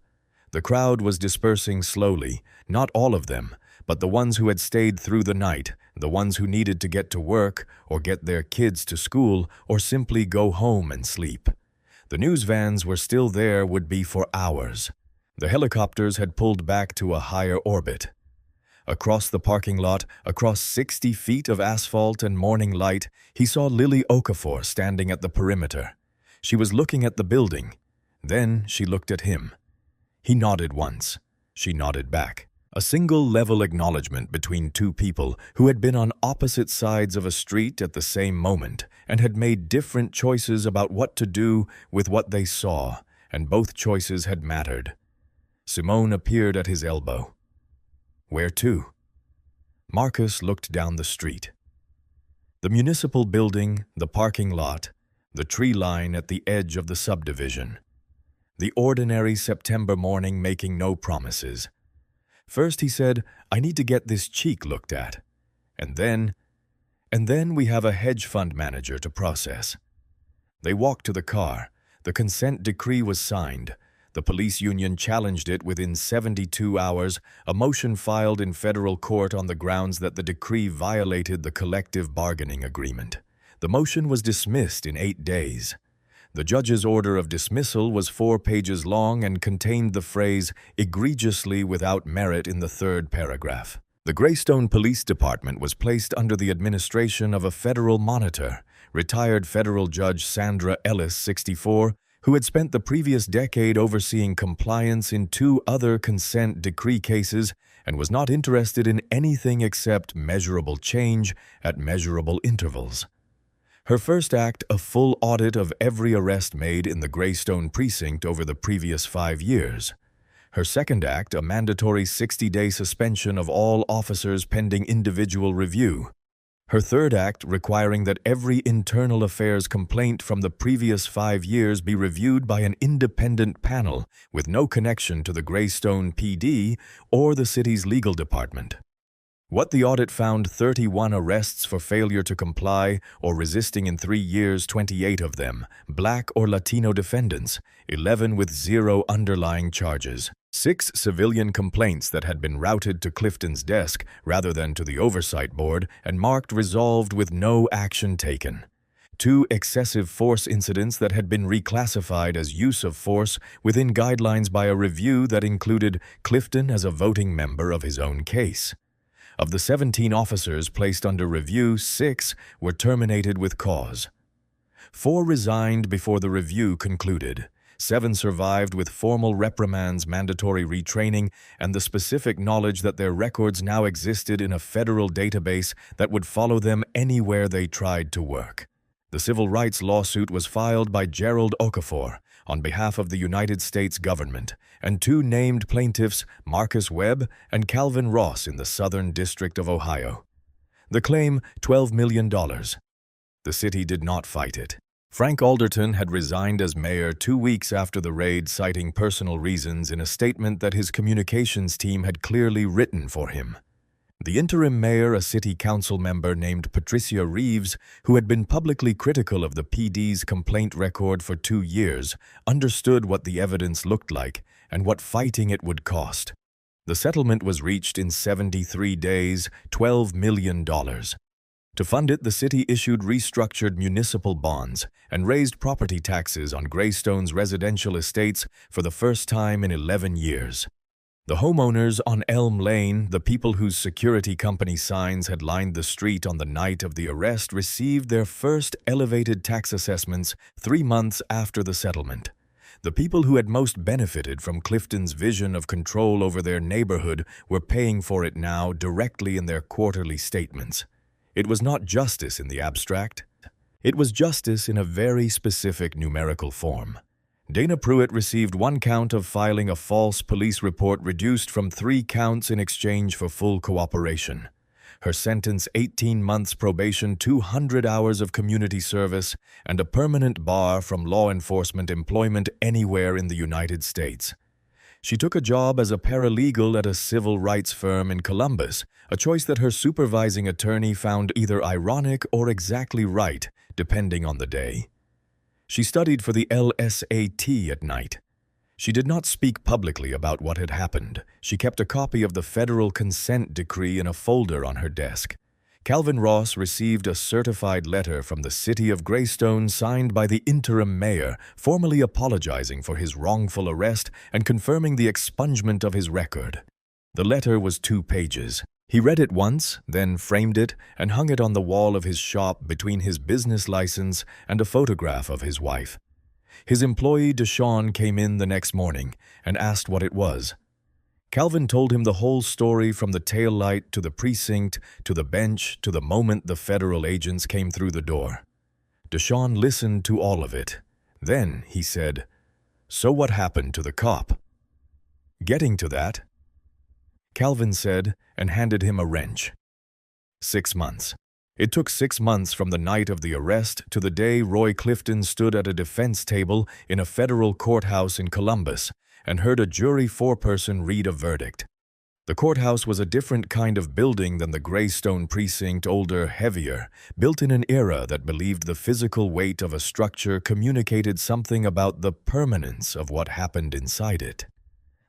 The crowd was dispersing slowly, not all of them, but the ones who had stayed through the night, the ones who needed to get to work or get their kids to school or simply go home and sleep. The news vans were still there, would be for hours. The helicopters had pulled back to a higher orbit. Across the parking lot, across 60 feet of asphalt and morning light, he saw Lily Okafor standing at the perimeter. She was looking at the building. Then she looked at him. He nodded once. She nodded back. A single level acknowledgement between two people who had been on opposite sides of a street at the same moment and had made different choices about what to do with what they saw, and both choices had mattered. Simone appeared at his elbow. "Where to?" Marcus looked down the street. The municipal building, the parking lot, the tree line at the edge of the subdivision. The ordinary September morning making no promises. First he said, "I need to get this cheek looked at." And then we have a hedge fund manager to process. They walked to the car. The consent decree was signed. The police union challenged it within 72 hours, a motion filed in federal court on the grounds that the decree violated the collective bargaining agreement. The motion was dismissed in 8 days. The judge's order of dismissal was 4 pages long and contained the phrase, "egregiously without merit" in the 3rd paragraph. The Greystone Police Department was placed under the administration of a federal monitor, retired federal judge Sandra Ellis, 64, who had spent the previous decade overseeing compliance in 2 other consent decree cases and was not interested in anything except measurable change at measurable intervals. Her first act, a full audit of every arrest made in the Greystone precinct over the previous 5 years. Her second act, a mandatory 60-day suspension of all officers pending individual review. Her third act, requiring that every internal affairs complaint from the previous 5 years be reviewed by an independent panel with no connection to the Greystone PD or the city's legal department. What the audit found: 31 arrests for failure to comply or resisting in 3 years, 28 of them Black or Latino defendants, 11 with 0 underlying charges. 6 civilian complaints that had been routed to Clifton's desk rather than to the oversight board and marked resolved with no action taken. 2 excessive force incidents that had been reclassified as use of force within guidelines by a review that included Clifton as a voting member of his own case. Of the 17 officers placed under review, 6 were terminated with cause. 4 resigned before the review concluded. 7 survived with formal reprimands, mandatory retraining, and the specific knowledge that their records now existed in a federal database that would follow them anywhere they tried to work. The civil rights lawsuit was filed by Gerald Okafor on behalf of the United States government, and 2 named plaintiffs, Marcus Webb and Calvin Ross in the Southern District of Ohio. The claim, $12 million. The city did not fight it. Frank Alderton had resigned as mayor 2 weeks after the raid, citing personal reasons in a statement that his communications team had clearly written for him. The interim mayor, a city council member named Patricia Reeves, who had been publicly critical of the PD's complaint record for 2 years, understood what the evidence looked like and what fighting it would cost. The settlement was reached in 73 days, $12 million. To fund it, the city issued restructured municipal bonds and raised property taxes on Greystone's residential estates for the first time in 11 years. The homeowners on Elm Lane, the people whose security company signs had lined the street on the night of the arrest, received their first elevated tax assessments 3 months after the settlement. The people who had most benefited from Clifton's vision of control over their neighborhood were paying for it now directly in their quarterly statements. It was not justice in the abstract. It was justice in a very specific numerical form. Dana Pruitt received 1 count of filing a false police report reduced from 3 counts in exchange for full cooperation. Her sentence, 18 months probation, 200 hours of community service, and a permanent bar from law enforcement employment anywhere in the United States. She took a job as a paralegal at a civil rights firm in Columbus, a choice that her supervising attorney found either ironic or exactly right, depending on the day. She studied for the LSAT at night. She did not speak publicly about what had happened. She kept a copy of the federal consent decree in a folder on her desk. Calvin Ross received a certified letter from the city of Greystone signed by the interim mayor, formally apologizing for his wrongful arrest and confirming the expungement of his record. The letter was 2 pages. He read it once, then framed it and hung it on the wall of his shop between his business license and a photograph of his wife. His employee, Deshawn, came in the next morning and asked what it was. Calvin told him the whole story from the tail light to the precinct to the bench to the moment the federal agents came through the door. Deshawn listened to all of it. Then he said, "So what happened to the cop?" "Getting to that," Calvin said, and handed him a wrench. 6 months. It took 6 months from the night of the arrest to the day Roy Clifton stood at a defense table in a federal courthouse in Columbus and heard a jury foreperson read a verdict. The courthouse was a different kind of building than the Greystone precinct, older, heavier, built in an era that believed the physical weight of a structure communicated something about the permanence of what happened inside it.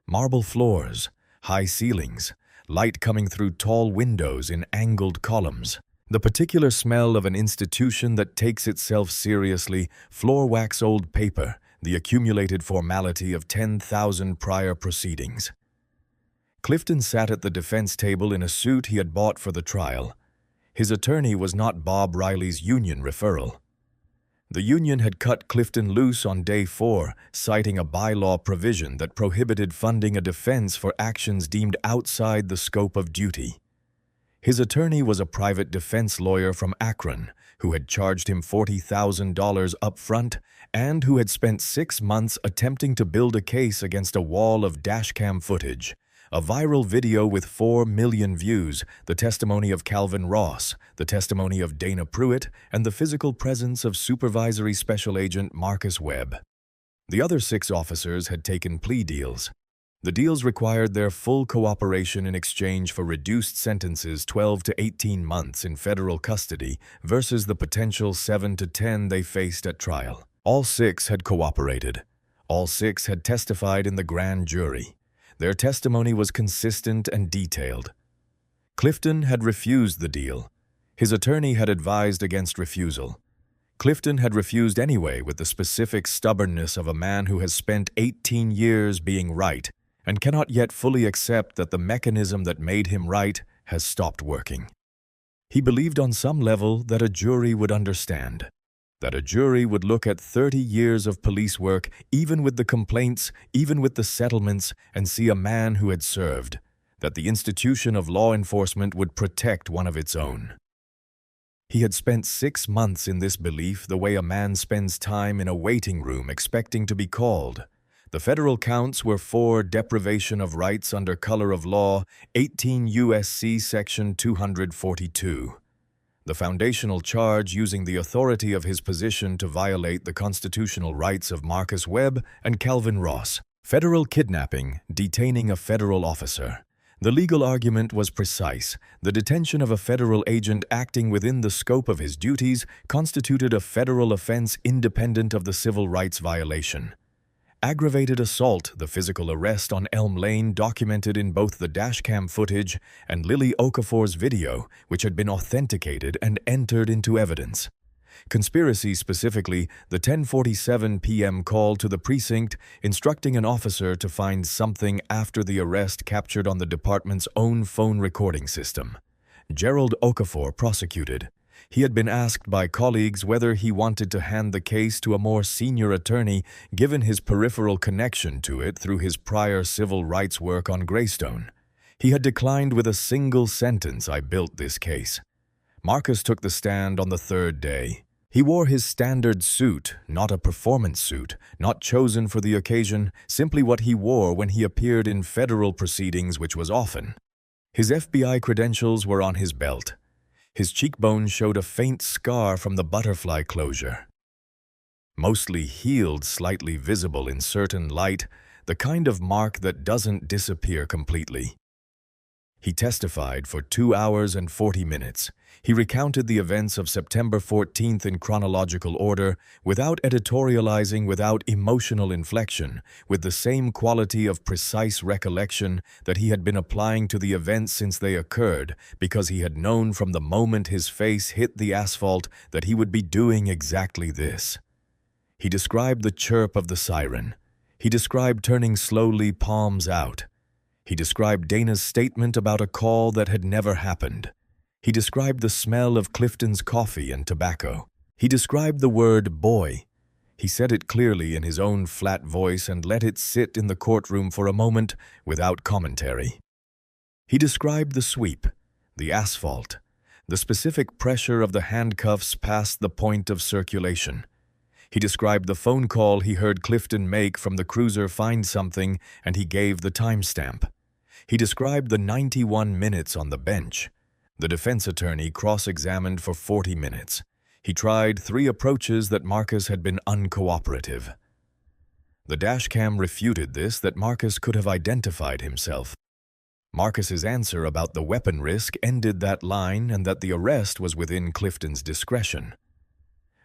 Marble floors, high ceilings, light coming through tall windows in angled columns. The particular smell of an institution that takes itself seriously, floor wax old paper, the accumulated formality of 10,000 prior proceedings. Clifton sat at the defense table in a suit he had bought for the trial. His attorney was not Bob Riley's union referral. The union had cut Clifton loose on day 4, citing a bylaw provision that prohibited funding a defense for actions deemed outside the scope of duty. His attorney was a private defense lawyer from Akron, who had charged him $40,000 up front and who had spent 6 months attempting to build a case against a wall of dashcam footage, a viral video with 4 million views, the testimony of Calvin Ross, the testimony of Dana Pruitt, and the physical presence of Supervisory Special Agent Marcus Webb. The other 6 officers had taken plea deals. The deals required their full cooperation in exchange for reduced sentences 12 to 18 months in federal custody versus the potential 7 to 10 they faced at trial. All 6 had cooperated. All 6 had testified in the grand jury. Their testimony was consistent and detailed. Clifton had refused the deal. His attorney had advised against refusal. Clifton had refused anyway with the specific stubbornness of a man who has spent 18 years being right and cannot yet fully accept that the mechanism that made him right has stopped working. He believed on some level that a jury would understand, that a jury would look at 30 years of police work, even with the complaints, even with the settlements, and see a man who had served, that the institution of law enforcement would protect one of its own. He had spent 6 months in this belief the way a man spends time in a waiting room expecting to be called. The federal counts were 4 deprivation of rights under color of law, 18 U.S.C. Section 242. the foundational charge using the authority of his position to violate the constitutional rights of Marcus Webb and Calvin Ross. Federal kidnapping, detaining a federal officer. The legal argument was precise. The detention of a federal agent acting within the scope of his duties constituted a federal offense independent of the civil rights violation. Aggravated assault, the physical arrest on Elm Lane documented in both the dashcam footage and Lily Okafor's video, which had been authenticated and entered into evidence. Conspiracy, specifically the 10:47 p.m. call to the precinct instructing an officer to find something after the arrest captured on the department's own phone recording system. Gerald Okafor prosecuted. He had been asked by colleagues whether he wanted to hand the case to a more senior attorney given his peripheral connection to it through his prior civil rights work on Greystone. He had declined with a single sentence, "I built this case." Marcus took the stand on the third day. He wore his standard suit, not a performance suit, not chosen for the occasion, simply what he wore when he appeared in federal proceedings, which was often. His FBI credentials were on his belt. His cheekbone showed a faint scar from the butterfly closure. Mostly healed, slightly visible in certain light, the kind of mark that doesn't disappear completely. He testified for 2 hours and 40 minutes. He recounted the events of September 14th in chronological order, without editorializing, without emotional inflection, with the same quality of precise recollection that he had been applying to the events since they occurred, because he had known from the moment his face hit the asphalt that he would be doing exactly this. He described the chirp of the siren. He described turning slowly, palms out. He described Dana's statement about a call that had never happened. He described the smell of Clifton's coffee and tobacco. He described the word boy. He said it clearly in his own flat voice and let it sit in the courtroom for a moment without commentary. He described the sweep, the asphalt, the specific pressure of the handcuffs past the point of circulation. He described the phone call he heard Clifton make from the cruiser Find Something, and he gave the timestamp. He described the 91 minutes on the bench. The defense attorney cross-examined for 40 minutes. He tried 3 approaches that Marcus had been uncooperative. The dashcam refuted this, that Marcus could have identified himself. Marcus's answer about the weapon risk ended that line and that the arrest was within Clifton's discretion.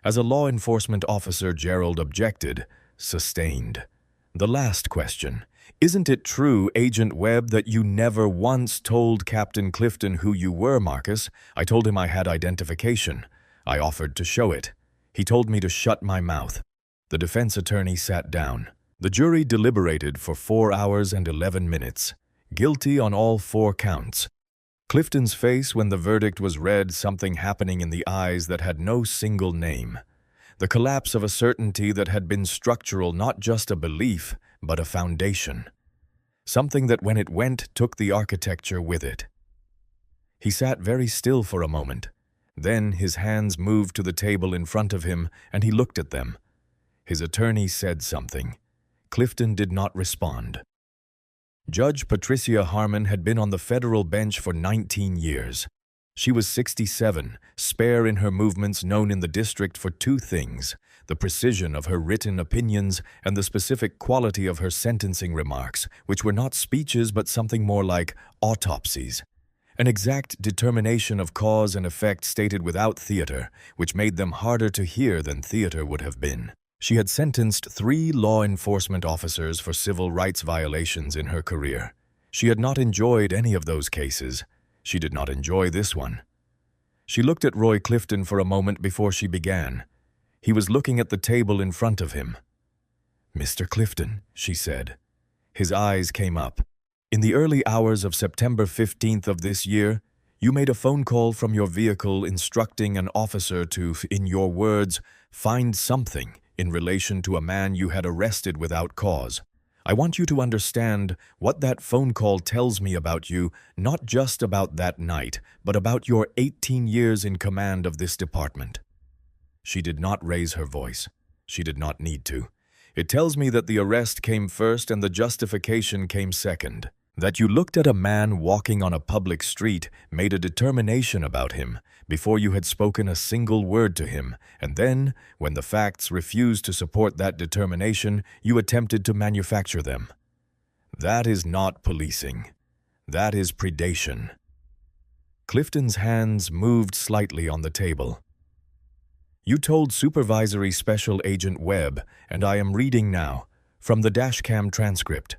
As a law enforcement officer, Gerald objected, sustained. The last question. Isn't it true, Agent Webb, that you never once told Captain Clifton who you were, Marcus? I told him I had identification. I offered to show it. He told me to shut my mouth. The defense attorney sat down. The jury deliberated for 4 hours and 11 minutes. Guilty on all 4 counts. Clifton's face when the verdict was read, something happening in the eyes that had no single name. The collapse of a certainty that had been structural, not just a belief, but a foundation. Something that when it went, took the architecture with it. He sat very still for a moment. Then his hands moved to the table in front of him, and he looked at them. His attorney said something. Clifton did not respond. Judge Patricia Harmon had been on the federal bench for 19 years. She was 67, spare in her movements, known in the district for 2 things: the precision of her written opinions and the specific quality of her sentencing remarks, which were not speeches but something more like autopsies. An exact determination of cause and effect stated without theater, which made them harder to hear than theater would have been. She had sentenced 3 law enforcement officers for civil rights violations in her career. She had not enjoyed any of those cases. She did not enjoy this one. She looked at Roy Clifton for a moment before she began. He was looking at the table in front of him. "Mr. Clifton," she said. His eyes came up. "In the early hours of September 15th of this year, you made a phone call from your vehicle instructing an officer to, in your words, find something in relation to a man you had arrested without cause. I want you to understand what that phone call tells me about you, not just about that night, but about your 18 years in command of this department." She did not raise her voice. She did not need to. "It tells me that the arrest came first and the justification came second. That you looked at a man walking on a public street made a determination about him before you had spoken a single word to him, and then, when the facts refused to support that determination, you attempted to manufacture them. That is not policing. That is predation. Clifton's hands moved slightly on the table. You told Supervisory Special Agent Webb, and I am reading now, from the dashcam transcript.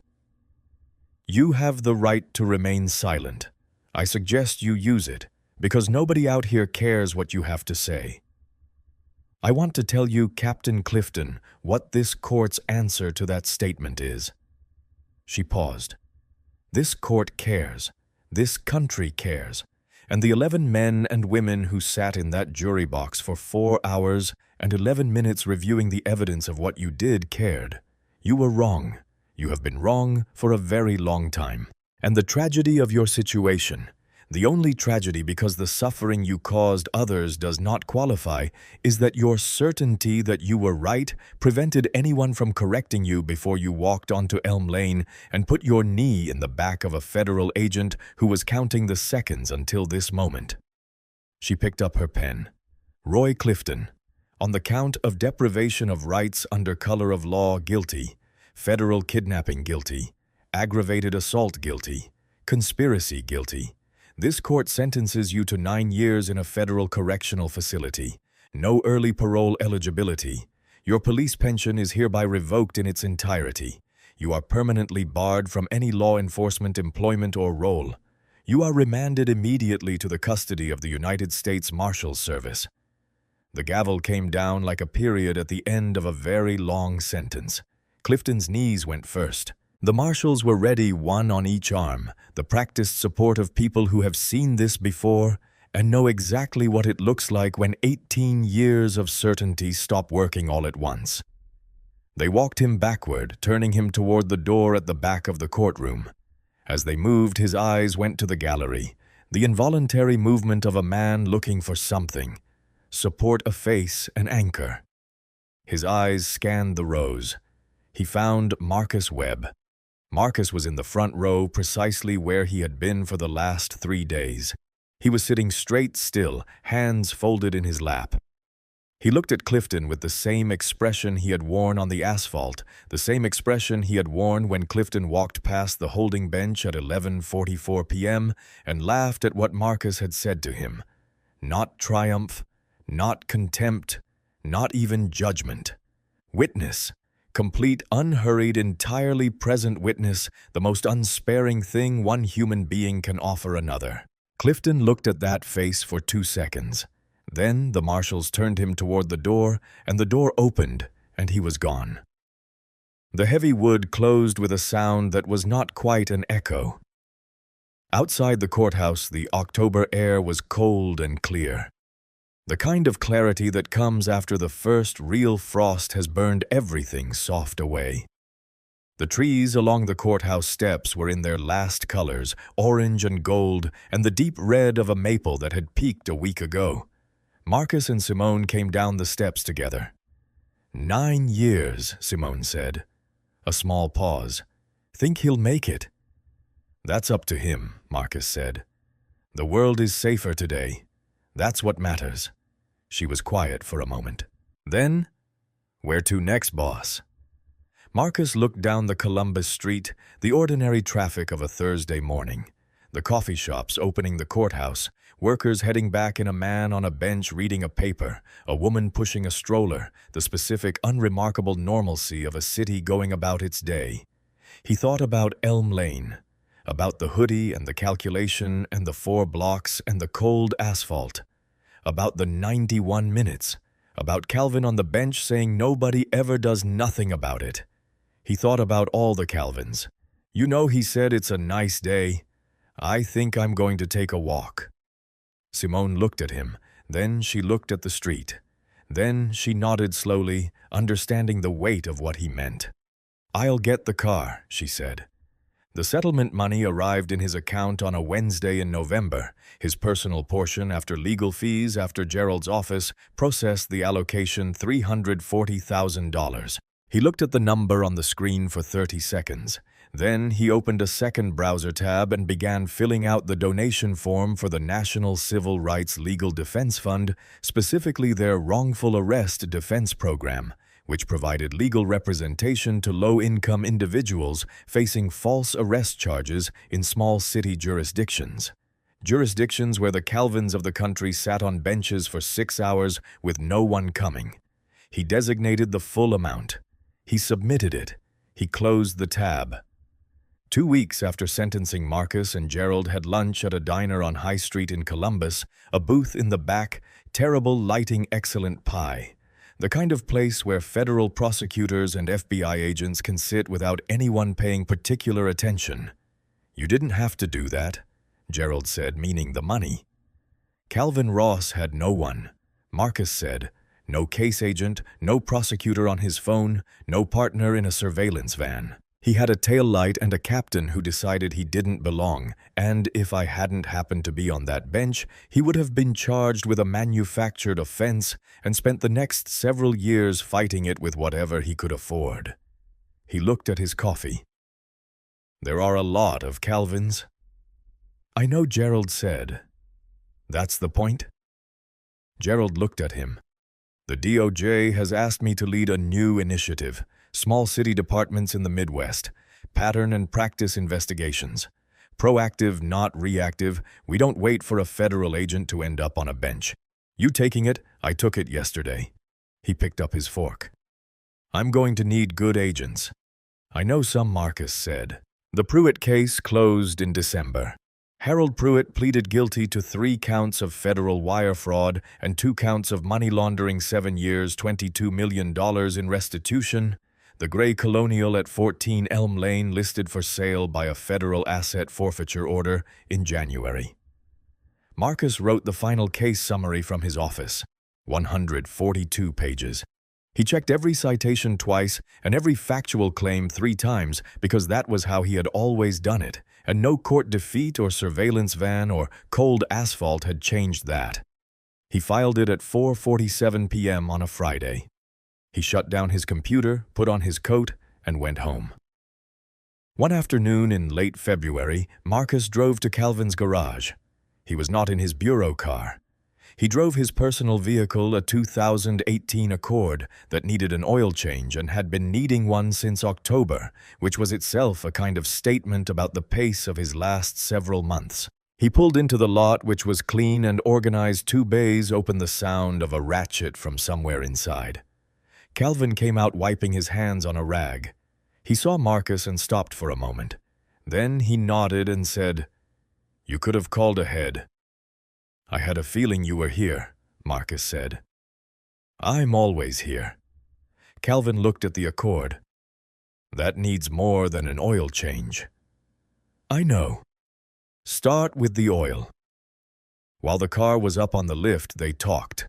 You have the right to remain silent. I suggest you use it, because nobody out here cares what you have to say. I want to tell you, Captain Clifton, what this court's answer to that statement is. She paused. This court cares. This country cares. And the 11 men and women who sat in that jury box for 4 hours and 11 minutes reviewing the evidence of what you did cared. You were wrong. You have been wrong for a very long time. And the tragedy of your situation, the only tragedy because the suffering you caused others does not qualify, is that your certainty that you were right prevented anyone from correcting you before you walked onto Elm Lane and put your knee in the back of a federal agent who was counting the seconds until this moment. She picked up her pen. Roy Clifton, on the count of deprivation of rights under color of law, guilty. Federal kidnapping, guilty. Aggravated assault, guilty. Conspiracy, guilty. This court sentences you to 9 years in a federal correctional facility. No early parole eligibility. Your police pension is hereby revoked in its entirety. You are permanently barred from any law enforcement employment or role. You are remanded immediately to the custody of the United States Marshals Service. The gavel came down like a period at the end of a very long sentence. Clifton's knees went first. The marshals were ready, one on each arm, the practiced support of people who have seen this before and know exactly what it looks like when 18 years of certainty stop working all at once. They walked him backward, turning him toward the door at the back of the courtroom. As they moved, his eyes went to the gallery, the involuntary movement of a man looking for something. Support, a face, an anchor. His eyes scanned the rows. He found Marcus Webb. Marcus was in the front row, precisely where he had been for the last 3 days. He was sitting straight still, hands folded in his lap. He looked at Clifton with the same expression he had worn on the asphalt, the same expression he had worn when Clifton walked past the holding bench at 11:44 p.m. and laughed at what Marcus had said to him. Not triumph, not contempt, not even judgment. Witness. Complete, unhurried, entirely present witness, the most unsparing thing one human being can offer another. Clifton looked at that face for 2 seconds. Then the marshals turned him toward the door, and the door opened, and he was gone. The heavy wood closed with a sound that was not quite an echo. Outside the courthouse, the October air was cold and clear. The kind of clarity that comes after the first real frost has burned everything soft away. The trees along the courthouse steps were in their last colors, orange and gold, and the deep red of a maple that had peaked a week ago. Marcus and Simone came down the steps together. 9 years, Simone said. A small pause. Think he'll make it? That's up to him, Marcus said. The world is safer today. That's what matters. She was quiet for a moment. Then, where to next, boss? Marcus looked down the Columbus Street, the ordinary traffic of a Thursday morning. The coffee shops opening the courthouse, workers heading back, and a man on a bench reading a paper, a woman pushing a stroller, the specific, unremarkable normalcy of a city going about its day. He thought about Elm Lane, about the hoodie and the calculation and the 4 blocks and the cold asphalt, about the 91 minutes, about Calvin on the bench saying nobody ever does nothing about it. He thought about all the Calvins. You know, he said, it's a nice day. I think I'm going to take a walk. Simone looked at him. Then she looked at the street. Then she nodded slowly, understanding the weight of what he meant. I'll get the car, she said. The settlement money arrived in his account on a Wednesday in November. His personal portion, after legal fees, after Gerald's office, processed the allocation $340,000. He looked at the number on the screen for 30 seconds. Then he opened a second browser tab and began filling out the donation form for the National Civil Rights Legal Defense Fund, specifically their wrongful arrest defense program, which provided legal representation to low-income individuals facing false arrest charges in small city jurisdictions. Jurisdictions where the Calvins of the country sat on benches for 6 hours with no one coming. He designated the full amount. He submitted it. He closed the tab. 2 weeks after sentencing Marcus and Gerald had lunch at a diner on High Street in Columbus, a booth in the back, terrible lighting, excellent pie. The kind of place where federal prosecutors and FBI agents can sit without anyone paying particular attention. "You didn't have to do that," Gerald said, meaning the money. Calvin Ross had no one. Marcus said, no case agent, no prosecutor on his phone, no partner in a surveillance van. He had a tail light and a captain who decided he didn't belong, and if I hadn't happened to be on that bench, he would have been charged with a manufactured offense and spent the next several years fighting it with whatever he could afford. He looked at his coffee. "There are a lot of Calvins." "I know," Gerald said. "That's the point?" Gerald looked at him. "The DOJ has asked me to lead a new initiative. Small city departments in the Midwest, pattern and practice investigations. Proactive, not reactive. We don't wait for a federal agent to end up on a bench. You taking it? I took it yesterday." He picked up his fork. "I'm going to need good agents." "I know some," Marcus said. The Pruitt case closed in December. Harold Pruitt pleaded guilty to 3 counts of federal wire fraud and 2 counts of money laundering, 7 years, $22 million in restitution. The gray Colonial at 14 Elm Lane listed for sale by a federal asset forfeiture order in January. Marcus wrote the final case summary from his office, 142 pages. He checked every citation twice and every factual claim 3 times because that was how he had always done it, and no court defeat or surveillance van or cold asphalt had changed that. He filed it at 4:47 p.m. on a Friday. He shut down his computer, put on his coat, and went home. One afternoon in late February, Marcus drove to Calvin's garage. He was not in his bureau car. He drove his personal vehicle, a 2018 Accord, that needed an oil change and had been needing one since October, which was itself a kind of statement about the pace of his last several months. He pulled into the lot, which was clean and organized. 2 bays opened, the sound of a ratchet from somewhere inside. Calvin came out wiping his hands on a rag. He saw Marcus and stopped for a moment. Then he nodded and said, "You could have called ahead." "I had a feeling you were here," Marcus said. "I'm always here." Calvin looked at the Accord. "That needs more than an oil change." "I know." "Start with the oil." While the car was up on the lift, they talked.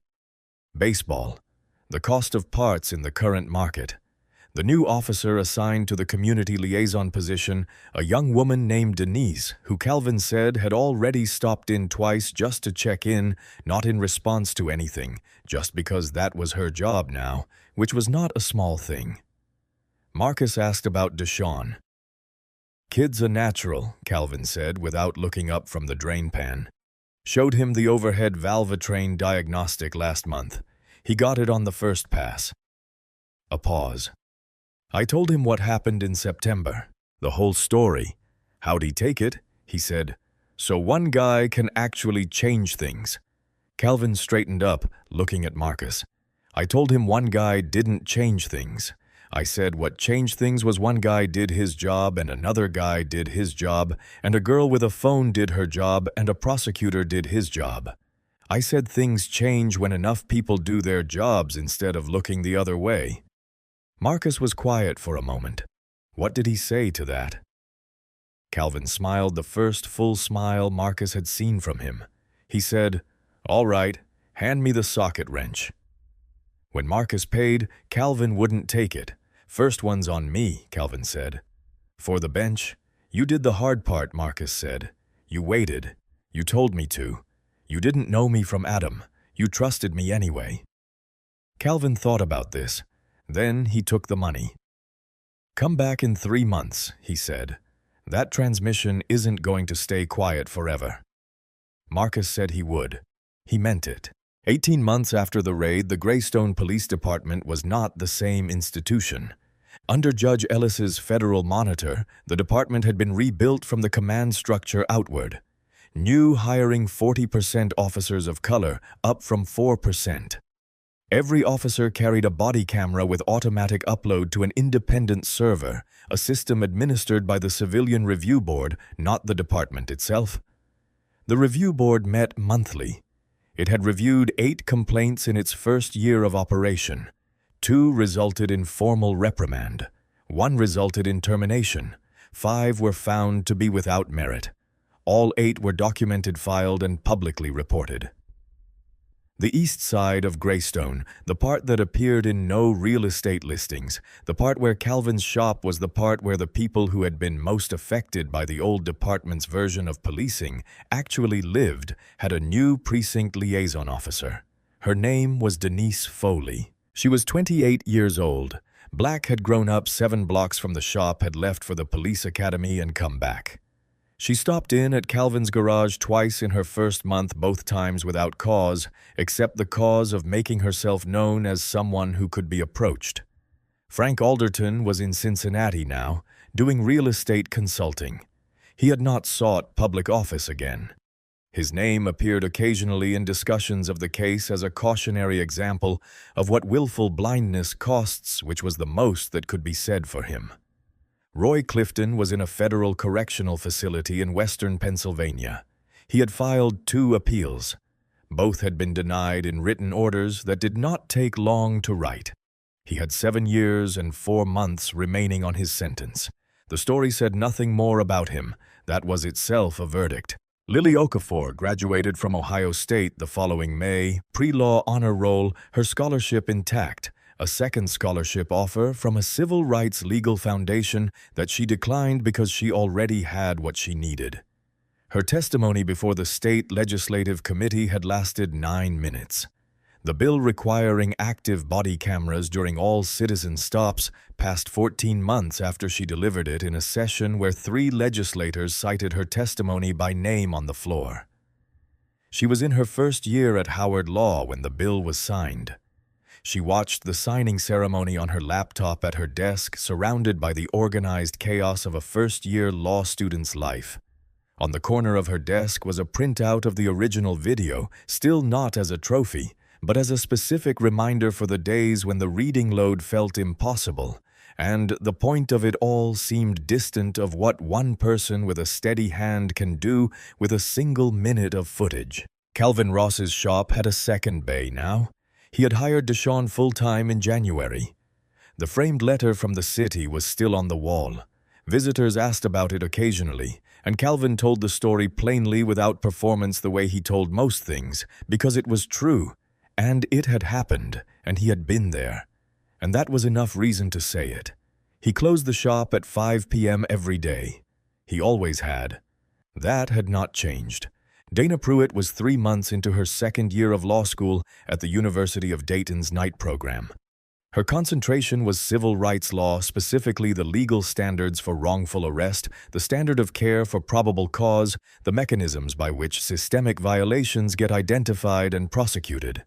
Baseball. The cost of parts in the current market. The new officer assigned to the community liaison position, a young woman named Denise, who Calvin said had already stopped in twice just to check in, not in response to anything, just because that was her job now, which was not a small thing. Marcus asked about Deshawn. "Kid's a natural," Calvin said without looking up from the drain pan. "Showed him the overhead valvetrain diagnostic last month. He got it on the first pass." A pause. "I told him what happened in September, the whole story. How'd he take it?" He said, "So one guy can actually change things." Calvin straightened up, looking at Marcus. "I told him one guy didn't change things. I said what changed things was one guy did his job and another guy did his job, and a girl with a phone did her job and a prosecutor did his job. I said things change when enough people do their jobs instead of looking the other way." Marcus was quiet for a moment. What did he say to that? Calvin smiled, the first full smile Marcus had seen from him. He said, "All right, hand me the socket wrench." When Marcus paid, Calvin wouldn't take it. "First one's on me," Calvin said. "For the bench? You did the hard part," Marcus said. "You waited. You told me to. You didn't know me from Adam. You trusted me anyway." Calvin thought about this. Then he took the money. "Come back in 3 months," he said. "That transmission isn't going to stay quiet forever." Marcus said he would. He meant it. 18 months after the raid, the Greystone Police Department was not the same institution. Under Judge Ellis's federal monitor, the department had been rebuilt from the command structure outward. New hiring 40% officers of color, up from 4%. Every officer carried a body camera with automatic upload to an independent server, a system administered by the Civilian Review Board, not the department itself. The Review Board met monthly. It had reviewed 8 complaints in its first year of operation. 2 resulted in formal reprimand. 1 resulted in termination. 5 were found to be without merit. All 8 were documented, filed, and publicly reported. The east side of Greystone, the part that appeared in no real estate listings, the part where Calvin's shop was the part where the people who had been most affected by the old department's version of policing actually lived, had a new precinct liaison officer. Her name was Denise Foley. She was 28 years old. Black had grown up 7 blocks from the shop, had left for the police academy, and come back. She stopped in at Calvin's garage twice in her first month, both times without cause, except the cause of making herself known as someone who could be approached. Frank Alderton was in Cincinnati now, doing real estate consulting. He had not sought public office again. His name appeared occasionally in discussions of the case as a cautionary example of what willful blindness costs, which was the most that could be said for him. Roy Clifton was in a federal correctional facility in western Pennsylvania. He had filed 2 appeals. Both had been denied in written orders that did not take long to write. He had 7 years and 4 months remaining on his sentence. The story said nothing more about him. That was itself a verdict. Lily Okafor graduated from Ohio State the following May, pre-law honor roll, her scholarship intact. A second scholarship offer from a civil rights legal foundation that she declined because she already had what she needed. Her testimony before the state legislative committee had lasted 9 minutes. The bill requiring active body cameras during all citizen stops passed 14 months after she delivered it in a session where 3 legislators cited her testimony by name on the floor. She was in her first year at Howard Law when the bill was signed. She watched the signing ceremony on her laptop at her desk, surrounded by the organized chaos of a first-year law student's life. On the corner of her desk was a printout of the original video, still not as a trophy, but as a specific reminder for the days when the reading load felt impossible, and the point of it all seemed distant of what one person with a steady hand can do with a single minute of footage. Calvin Ross's shop had a second bay now. He had hired Deshawn full-time in January. The framed letter from the city was still on the wall. Visitors asked about it occasionally, and Calvin told the story plainly without performance the way he told most things, because it was true, and it had happened, and he had been there. And that was enough reason to say it. He closed the shop at 5 p.m. every day. He always had. That had not changed. Dana Pruitt was 3 months into her second year of law school at the University of Dayton's night program. Her concentration was civil rights law, specifically the legal standards for wrongful arrest, the standard of care for probable cause, the mechanisms by which systemic violations get identified and prosecuted.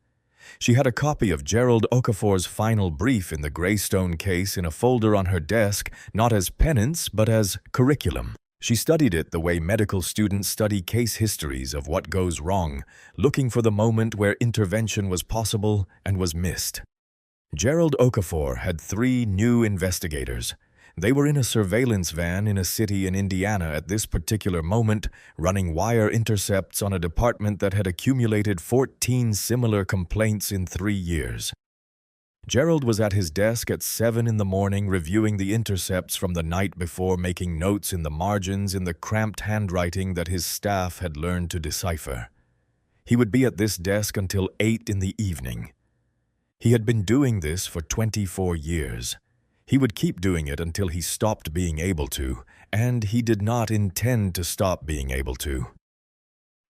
She had a copy of Gerald Okafor's final brief in the Greystone case in a folder on her desk, not as penance, but as curriculum. She studied it the way medical students study case histories of what goes wrong, looking for the moment where intervention was possible and was missed. Gerald Okafor had 3 new investigators. They were in a surveillance van in a city in Indiana at this particular moment, running wire intercepts on a department that had accumulated 14 similar complaints in 3 years. Gerald was at his desk at 7 in the morning reviewing the intercepts from the night before, making notes in the margins in the cramped handwriting that his staff had learned to decipher. He would be at this desk until 8 in the evening. He had been doing this for 24 years. He would keep doing it until he stopped being able to, and he did not intend to stop being able to.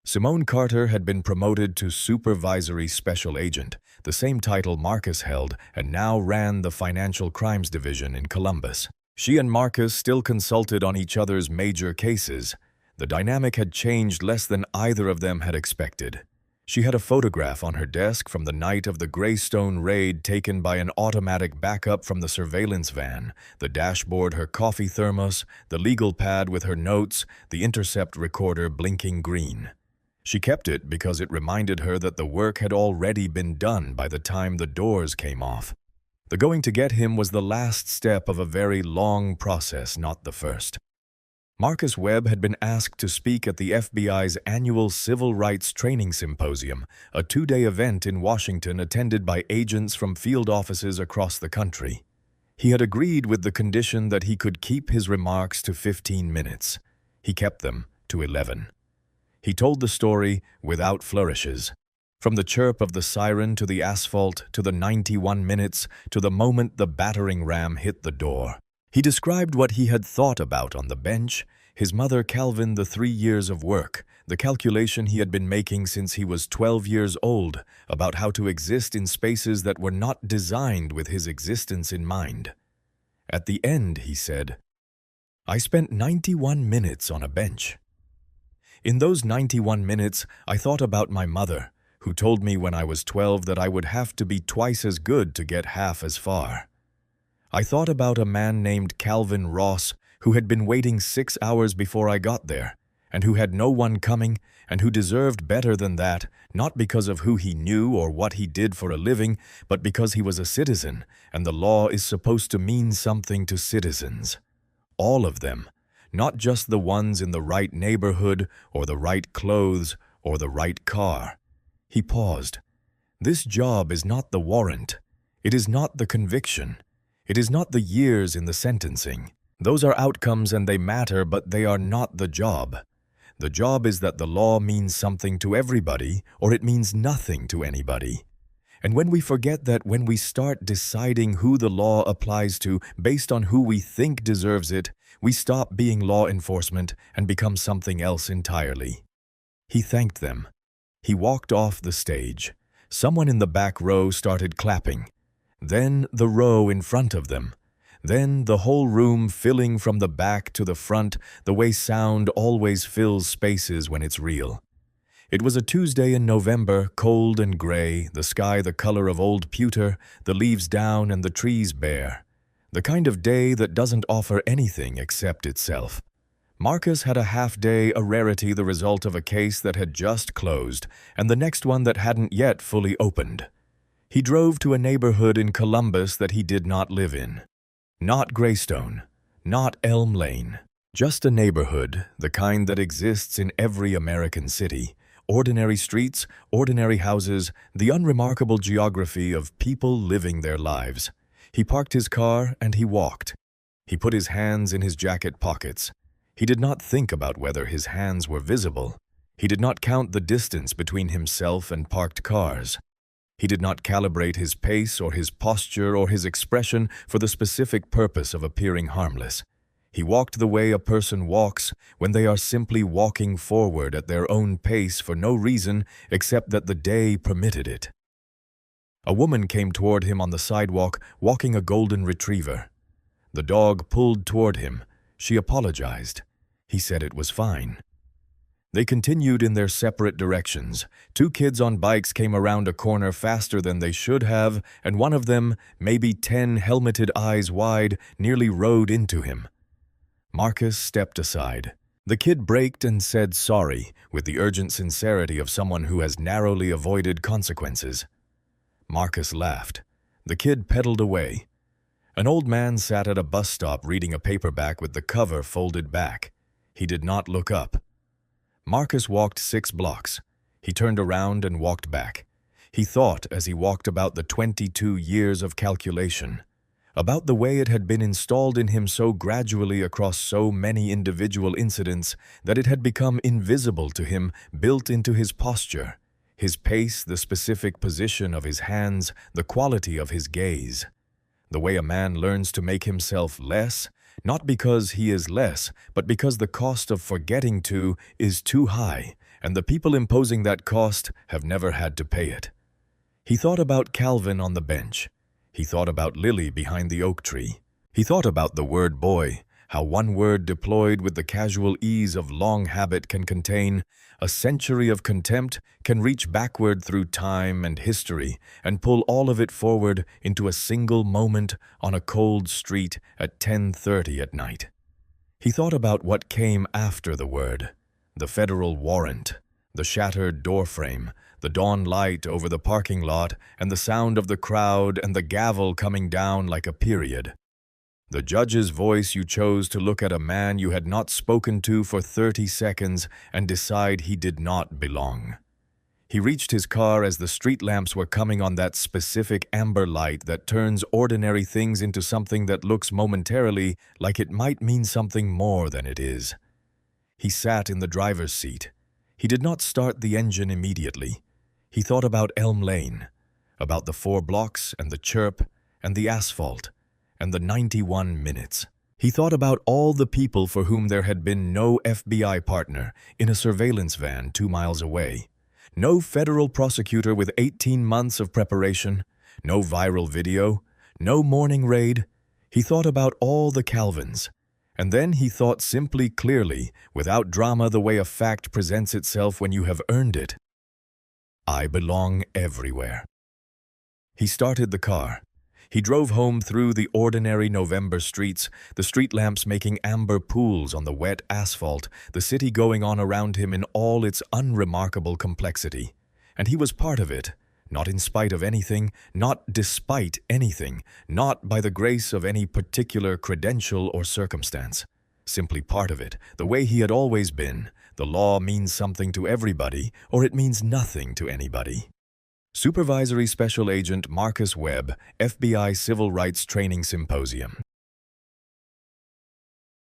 Simone Carter had been promoted to Supervisory Special Agent, the same title Marcus held, and now ran the Financial Crimes Division in Columbus. She and Marcus still consulted on each other's major cases. The dynamic had changed less than either of them had expected. She had a photograph on her desk from the night of the Greystone raid taken by an automatic backup from the surveillance van, the dashboard her coffee thermos, the legal pad with her notes, the intercept recorder blinking green. She kept it because it reminded her that the work had already been done by the time the doors came off. The going to get him was the last step of a very long process, not the first. Marcus Webb had been asked to speak at the FBI's annual Civil Rights Training Symposium, a two-day event in Washington attended by agents from field offices across the country. He had agreed with the condition that he could keep his remarks to 15 minutes. He kept them to 11. He told the story without flourishes. From the chirp of the siren to the asphalt to the 91 minutes to the moment the battering ram hit the door. He described what he had thought about on the bench, his mother Calvin, the 3 years of work, the calculation he had been making since he was 12 years old about how to exist in spaces that were not designed with his existence in mind. At the end, he said, "I spent 91 minutes on a bench. In those 91 minutes, I thought about my mother, who told me when I was 12 that I would have to be twice as good to get half as far. I thought about a man named Calvin Ross who had been waiting 6 hours before I got there, and who had no one coming, and who deserved better than that, not because of who he knew or what he did for a living, but because he was a citizen, and the law is supposed to mean something to citizens. All of them, not just the ones in the right neighborhood, or the right clothes, or the right car." He paused. "This job is not the warrant. It is not the conviction. It is not the years in the sentencing. Those are outcomes and they matter, but they are not the job. The job is that the law means something to everybody, or it means nothing to anybody. And when we forget that, when we start deciding who the law applies to based on who we think deserves it, we stop being law enforcement and become something else entirely." He thanked them. He walked off the stage. Someone in the back row started clapping. Then the row in front of them. Then the whole room filling from the back to the front, the way sound always fills spaces when it's real. It was a Tuesday in November, cold and gray, the sky the color of old pewter, the leaves down and the trees bare. The kind of day that doesn't offer anything except itself. Marcus had a half day, a rarity, the result of a case that had just closed, and the next one that hadn't yet fully opened. He drove to a neighborhood in Columbus that he did not live in. Not Greystone, not Elm Lane, just a neighborhood, the kind that exists in every American city. Ordinary streets, ordinary houses, the unremarkable geography of people living their lives. He parked his car and he walked. He put his hands in his jacket pockets. He did not think about whether his hands were visible. He did not count the distance between himself and parked cars. He did not calibrate his pace or his posture or his expression for the specific purpose of appearing harmless. He walked the way a person walks when they are simply walking forward at their own pace for no reason except that the day permitted it. A woman came toward him on the sidewalk, walking a golden retriever. The dog pulled toward him. She apologized. He said it was fine. They continued in their separate directions. 2 kids on bikes came around a corner faster than they should have, and one of them, maybe 10 helmeted eyes wide, nearly rode into him. Marcus stepped aside. The kid braked and said sorry, with the urgent sincerity of someone who has narrowly avoided consequences. Marcus laughed. The kid pedaled away. An old man sat at a bus stop reading a paperback with the cover folded back. He did not look up. Marcus walked 6 blocks. He turned around and walked back. He thought as he walked about the 22 years of calculation, about the way it had been installed in him so gradually across so many individual incidents that it had become invisible to him, built into his posture, his pace, the specific position of his hands, the quality of his gaze. The way a man learns to make himself less, not because he is less, but because the cost of forgetting to is too high, and the people imposing that cost have never had to pay it. He thought about Calvin on the bench. He thought about Lily behind the oak tree. He thought about the word boy, how one word deployed with the casual ease of long habit can contain a century of contempt, can reach backward through time and history and pull all of it forward into a single moment on a cold street at 10:30 at night. He thought about what came after the word, the federal warrant, the shattered doorframe, the dawn light over the parking lot, and the sound of the crowd and the gavel coming down like a period. The judge's voice you chose to look at a man you had not spoken to for 30 seconds and decide he did not belong. He reached his car as the street lamps were coming on that specific amber light that turns ordinary things into something that looks momentarily like it might mean something more than it is. He sat in the driver's seat. He did not start the engine immediately. He thought about Elm Lane, about the 4 blocks and the chirp and the asphalt and the 91 minutes. He thought about all the people for whom there had been no FBI partner in a surveillance van 2 miles away, no federal prosecutor with 18 months of preparation, no viral video, no morning raid. He thought about all the Calvins. And then he thought simply, clearly, without drama, the way a fact presents itself when you have earned it. I belong everywhere. He started the car. He drove home through the ordinary November streets, the street lamps making amber pools on the wet asphalt, the city going on around him in all its unremarkable complexity. And he was part of it, not in spite of anything, not despite anything, not by the grace of any particular credential or circumstance. Simply part of it, the way he had always been. The law means something to everybody, or it means nothing to anybody. Supervisory Special Agent Marcus Webb, FBI Civil Rights Training Symposium.